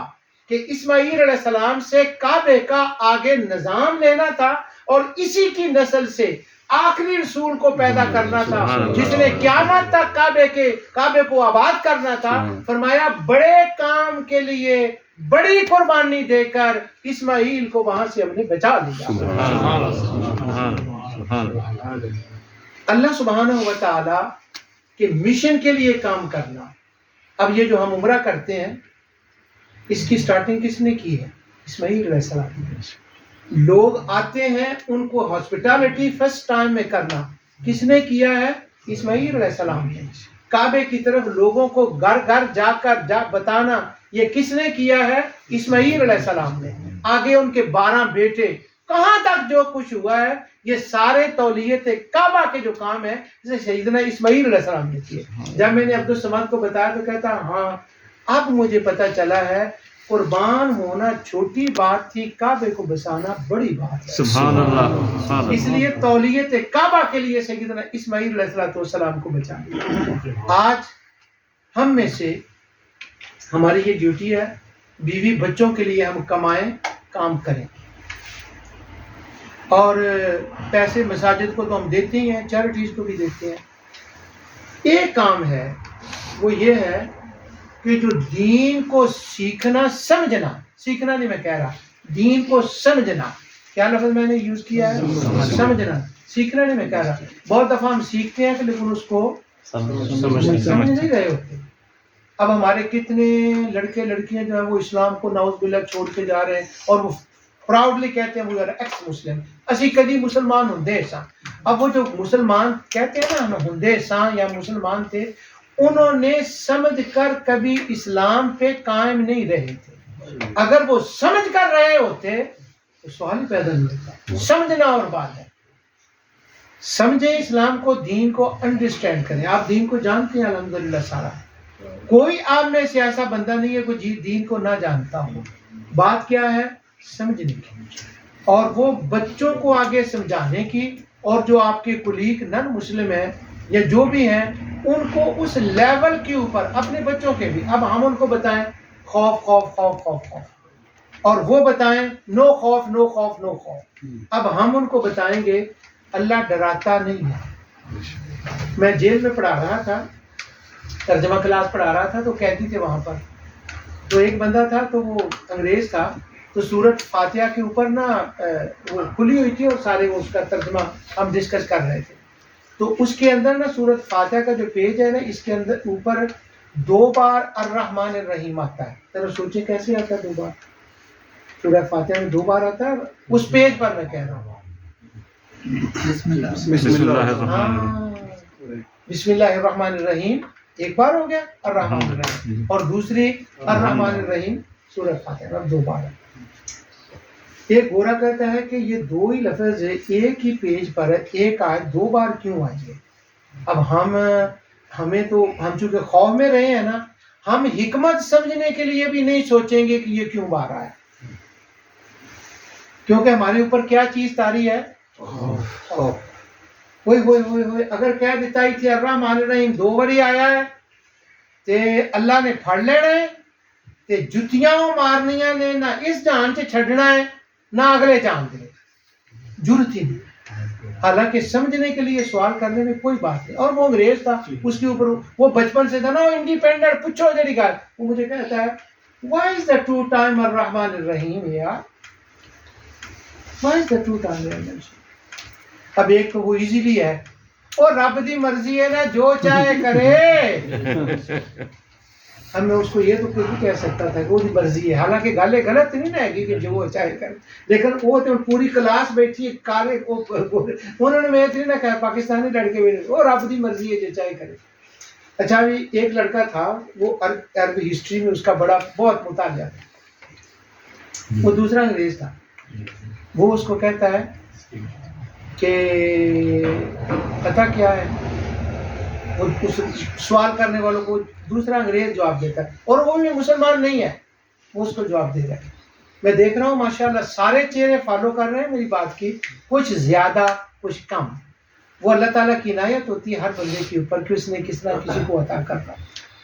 کہ اسماعیل علیہ السلام سے کعبے کا آگے نظام لینا تھا اور اسی کی نسل سے آخری رسول کو پیدا کرنا تھا جس نے قیامت تک کعبے کو آباد کرنا تھا. فرمایا بڑے کام کے لیے بڑی قربانی دے کر اسماعیل کو وہاں سے ہم نے بچا لیا. اللہ سبحانہ و تعالی کے مشن کے لیے کام کرنا. اب یہ جو ہم عمرہ کرتے ہیں اس کی سٹارٹنگ کس نے کی ہے؟ اسماعیل علیہ السلام نے۔ لوگ آتے ہیں ان کو ہاسپٹالٹی فرسٹ ٹائم میں کرنا کس نے کیا ہے؟ اسماعیل علیہ السلام نے۔ کعبے کی طرف لوگوں کو گھر گھر جا کر بتانا یہ کس نے کیا ہے؟ اسماعیل علیہ السلام نے۔ آگے ان کے 12 بیٹے، کہاں تک جو کچھ ہوا ہے یہ سارے تولیت کعبہ کے جو کام ہے جسے سیدنا اسماعیل علیہ السلام نے کیے۔ جب میں نے عبدالصمد کو بتایا تو کہتا ہاں اب مجھے پتہ چلا ہے قربان ہونا چھوٹی بات تھی، کعبے کو بسانا بڑی بات ہے۔ سبحان اللہ، سبحان اللہ۔ اس لیے تولیت کعبہ کے لیے سیدنا اسماعیل علیہ السلام کو بچانا۔ آج ہم میں سے ہماری یہ ڈیوٹی ہے، بیوی بچوں کے لیے ہم کمائیں، کام کریں، اور پیسے مساجد کو تو ہم دیتے ہی ہیں، چیریٹیز کو بھی دیتے ہیں۔ ایک کام ہے وہ یہ ہے کہ جو دین کو سیکھنا سمجھنا، سیکھنا نہیں میں کہہ رہا، دین کو سمجھنا، کیا لفظ میں نے یوز کیا ہے؟ سمجھنا، سیکھنا نہیں میں کہہ رہا۔ بہت دفعہ ہم سیکھتے ہیں لیکن اس کو سمجھ نہیں رہے ہوتے۔ اب ہمارے کتنے لڑکے لڑکیاں جو ہیں وہ اسلام کو نعوذ باللہ چھوڑ کے جا رہے ہیں اور وہ پراؤڈلی کہتے ہیں وہ ایکس مسلم، اسی کدی مسلمان ہندے ساں۔ اب وہ جو مسلمان کہتے ہیں نا ہم ہندے ساں یا مسلمان تھے، انہوں نے سمجھ کر کبھی اسلام پہ قائم نہیں رہے تھے۔ اگر وہ سمجھ کر رہے ہوتے تو سوال ہی پیدا نہیں ہوتا۔ سمجھنا اور بات ہے، سمجھیں اسلام کو، دین کو انڈرسٹینڈ کریں۔ آپ دین کو جانتے ہیں الحمدللہ سارا، کوئی آپ میں سے ایسا بندہ نہیں ہے کوئی دین کو نہ جانتا ہو۔ بات کیا ہے؟ سمجھنے کی، اور وہ بچوں کو آگے سمجھانے کی، اور جو آپ کے کلیگ نن مسلم ہیں یا جو بھی ہیں ان کو اس لیول کے اوپر، اپنے بچوں کے بھی، اب ہم ان کو بتائیں خوف خوف خوف خوف خوف، اور وہ بتائیں نو خوف نو خوف نو خوف۔ اب ہم ان کو بتائیں گے اللہ ڈراتا نہیں ہے۔ میں جیل میں پڑھا رہا تھا، ترجمہ کلاس پڑھا رہا تھا، تو قیدی تھے وہاں پر، تو ایک بندہ تھا تو وہ انگریز تھا، تو سورت فاتحہ کے اوپر نا وہ کھلی ہوئی تھی اور سارے وہ اس کا ترجمہ ہم ڈسکس کر رہے تھے، تو اس کے اندر نا سورت فاتحہ کا جو پیج ہے نا اس کے اندر اوپر 2 بار الرحمن الرحیم آتا ہے۔ ذرا سوچیں کیسے آتا ہے 2 بار؟ سورت فاتحہ میں 2 بار آتا ہے، اس پیج پر میں کہہ رہا ہوں۔ بسم اللہ الرحمن الرحیم۔ بسم اللہ الرحمن الرحیم ایک بار ہو گیا، الرحمن الرحیم، اور دوسری الرحمن الرحیم سورۃ فاتحہ اب 2 بار ہے۔ ایک گورا کہتا ہے کہ یہ 2 ہی لفظ ایک ہی پیج پر ہے، ایک آیت 2 بار کیوں آئی ہے؟ اب ہمیں تو ہم چونکہ خوف میں رہے ہیں نا، ہم حکمت سمجھنے کے لیے بھی نہیں سوچیں گے کہ یہ کیوں بار آیا، کیونکہ ہمارے اوپر کیا چیز طاری ہے؟ ہوئے ہوئے ہوئے ہوئے اگر کہہ دیتا ہی تھی الرحمن الرحیم 2 باری آیا ہے تے اللہ نے پھڑ لینا ہے تے جتیاں مارنیاں نے، نہ اس جان سے چھڑنا ہے نہ اگلے جان دے، جرت ہی نہیں۔ حالانکہ سمجھنے کے لیے سوال کرنے میں کوئی بات نہیں۔ اور وہ انگریز تھا، اس کے اوپر وہ بچپن سے تھا نا انڈیپینڈنٹ، پوچھو جڑی گل، وہ مجھے کہتا ہے وائی از دا 2 ٹائم الرحمن الرحیم یار، وائی از دا 2 ٹائم۔ اب ایک تو وہ ایزیلی ہے، اور رب دی مرضی ہے نا جو چاہے کرے۔ اب میں اس کو یہ تو کوئی نہیں کہہ سکتا تھا کہ وہ دی مرضی ہے، حالانکہ گالے غلط نہیں نہ ہے کہ جو وہ چاہے کرے، لیکن وہ تو پوری کلاس بیٹھی ہے کارے، انہوں نے میں نہیں نہ کہا، پاکستانی لڑکے بیٹھے وہ رب دی مرضی ہے جو چاہے کرے۔ اچھا ابھی ایک لڑکا تھا، وہ عربی ہسٹری میں اس کا بہت مطالعہ تھا، وہ دوسرا انگریز تھا، وہ اس کو کہتا ہے کہ پتہ کیا ہے، اس سوال کرنے والوں کو دوسرا انگریز جواب دیتا ہے، اور وہ بھی مسلمان نہیں ہے، وہ اس کو جواب دے رہا ہے۔ میں دیکھ رہا ہوں ماشاءاللہ سارے چہرے فالو کر رہے ہیں میری بات کی، کچھ زیادہ کچھ کم۔ وہ اللہ تعالیٰ کی عنایت ہوتی ہے ہر بندے کے اوپر کہ اس نے کس طرح کسی کو عطا کرنا۔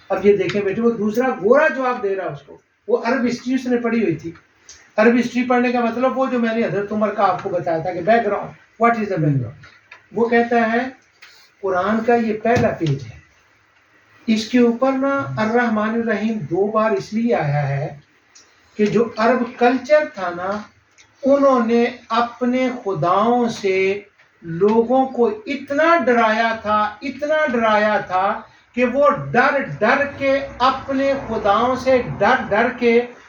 اب یہ دیکھیں بیٹے، وہ دوسرا گورا جواب دے رہا ہے اس کو، وہ عرب ہسٹری اس نے پڑھی ہوئی تھی۔ عرب ہسٹری پڑھنے کا مطلب وہ جو میں نے حضرت عمر کا آپ کو بتایا تھا کہ back ground, what is the back ground. وہ کہتا ہے قرآن کا یہ پہلا پیج ہے، اس کے اوپر نا الرحمن الرحیم 2 بار اس لیے آیا ہے کہ جو عرب کلچر تھا نا، انہوں نے اپنے خداؤں سے لوگوں کو اتنا ڈرایا تھا کہ وہ ڈر کے اپنے خداؤں سے ڈر کے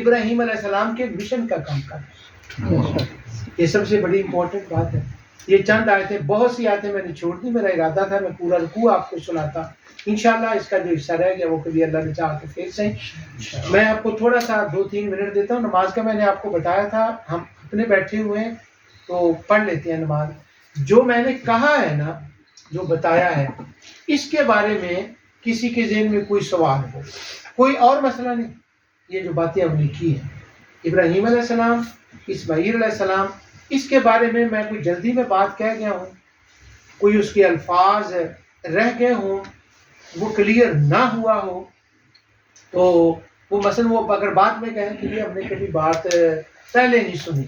ابراہیم علیہ السلام کے مشن کا کام کر رہے ہیں. یہ سب سے بڑی امپورٹنٹ بات ہے. یہ چند آیتیں، بہت سی آیتیں میں نے چھوڑ دی. میرا ارادہ تھا میں پورا رکوع آپ کو سناتا. انشاءاللہ اس کا جو حصہ رہ گیا وہ کبھی اللہ نے چاہا تو پھر صحیح. میں آپ کو تھوڑا سا 2-3 منٹ دیتا ہوں. نماز کا میں نے آپ کو بتایا تھا، ہم اپنے بیٹھے ہوئے ہیں تو پڑھ لیتے ہیں نماز. جو میں نے کہا ہے نا، جو بتایا ہے، اس کے بارے میں کسی کے ذہن میں کوئی سوال ہو، کوئی اور مسئلہ نہیں. یہ جو باتیں ہم نے کی ہیں، ابراہیم علیہ السلام، اسماعیل علیہ السلام، اس کے بارے میں کوئی جلدی میں بات کہہ گیا ہوں، کوئی اس کے الفاظ رہ گئے ہوں، وہ کلیئر نہ ہوا ہو، تو وہ مثلا وہ اگر بات میں کہیں کہ یہ ہم نے کبھی بات پہلے نہیں سنی،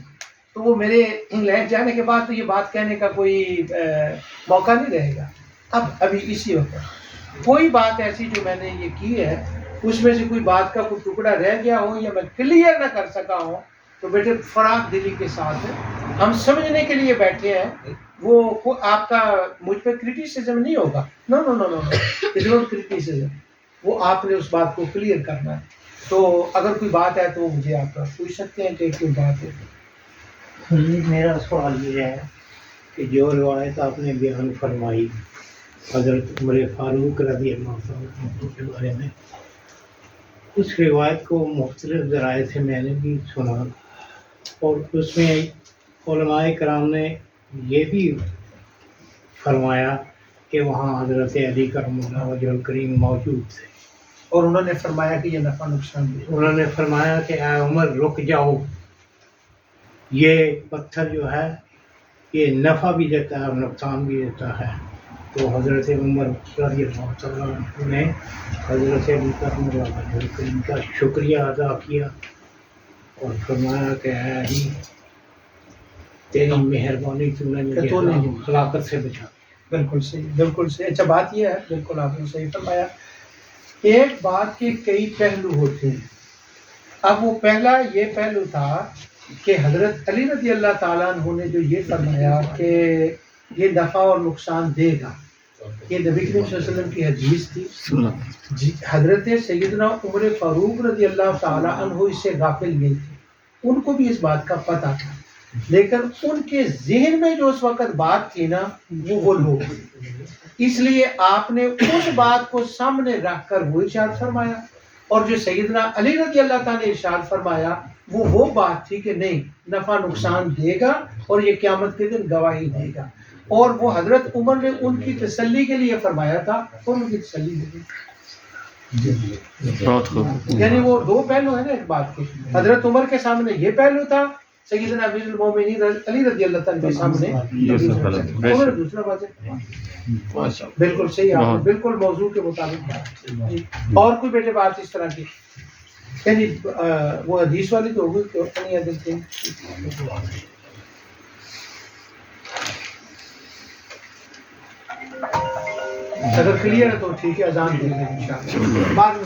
تو وہ میرے انگلینڈ جانے کے بعد تو یہ بات کہنے کا کوئی موقع نہیں رہے گا. ابھی اسی وقت کوئی بات ایسی جو میں نے یہ کی ہے، اس میں سے کوئی بات کا کوئی ٹکڑا رہ گیا ہو یا میں کلیئر نہ کر سکا ہوں، تو بیٹے فراغ دلی کے ساتھ ہم سمجھنے کے لیے بیٹھے ہیں. وہ آپ کا مجھ پہ کریٹیسزم نہیں ہوگا. نو نو نو نو اٹس ناٹ کریٹیسزم. وہ آپ نے اس بات کو کلیئر کرنا ہے. تو اگر کوئی بات ہے تو مجھے آپ پوچھ سکتے ہیں کہ کوئی بات ہے. میرا سوال یہ ہے کہ جو روایت آپ نے بیان فرمائی حضرت عمر فاروق رضی اللہ عنہ کے بارے میں، اس روایت کو مختلف ذرائع سے میں نے بھی سنا، اور اس میں علماء کرام نے یہ بھی فرمایا کہ وہاں حضرت علی کرم اللہ وجہ الکریم موجود تھے، اور انہوں نے فرمایا کہ یہ نفع نقصان بھی. انہوں نے فرمایا کہ اے عمر رک جاؤ، یہ پتھر جو ہے یہ نفع بھی دیتا ہے اور نقصان بھی دیتا ہے. تو حضرت عمر رضی اللہ تعالیٰ عنہ نے حضرت علی کرم اللہ وجہ الکریم کا شکریہ ادا کیا اور فرمایا کہ اے علی تیری مہربانی تو نے مجھے ہلاکت سے بچا. بالکل صحیح، بالکل صحیح. اچھا بات یہ ہے، بالکل آپ نے صحیح فرمایا. ایک بات کے کئی پہلو ہوتے ہیں. اب وہ پہلا یہ پہلو تھا کہ حضرت علی رضی اللہ تعالیٰ عنہ نے جو یہ فرمایا کہ یہ نفع اور نقصان دے گا، یہ نبی کریم صلی اللہ علیہ وسلم کی حدیث تھی. حضرت سیدنا عمر فاروق رضی اللہ تعالیٰ عنہ اس سے غافل نہیں تھے، ان کو بھی اس بات کا پتہ تھا، لیکن ان کے ذہن میں جو اس وقت بات تھی نا وہ لوگ، اس لیے آپ نے اس بات کو سامنے رکھ کر وہ ارشاد فرمایا. اور جو سیدنا علی رضی اللہ تعالیٰ نے ارشاد فرمایا وہ بات تھی کہ نہیں، نفع نقصان دے گا اور یہ قیامت کے دن گواہی دے گا. اور وہ حضرت عمر نے ان کی تسلی کے لیے فرمایا تھا اور ان کی تسلی دے دی. بہت خوب. یعنی وہ دو پہلو ہیں نا ایک بات کے. حضرت عمر کے سامنے یہ پہلو تھا، سیدنا امیر المومنین علی رضی اللہ تعالیٰ کے سامنے اور دوسرا بات ہے. بالکل صحیح، آپ نے بالکل موضوع کے مطابق. اور کوئی بیٹے بات اس طرح کی، یعنی وہ حدیث والی تو ہوگی کہ نہیں حدیث تھی. اگر کلیئر ہے تو ٹھیک ہے، اذان دے دیں انشاءاللہ. بعد میں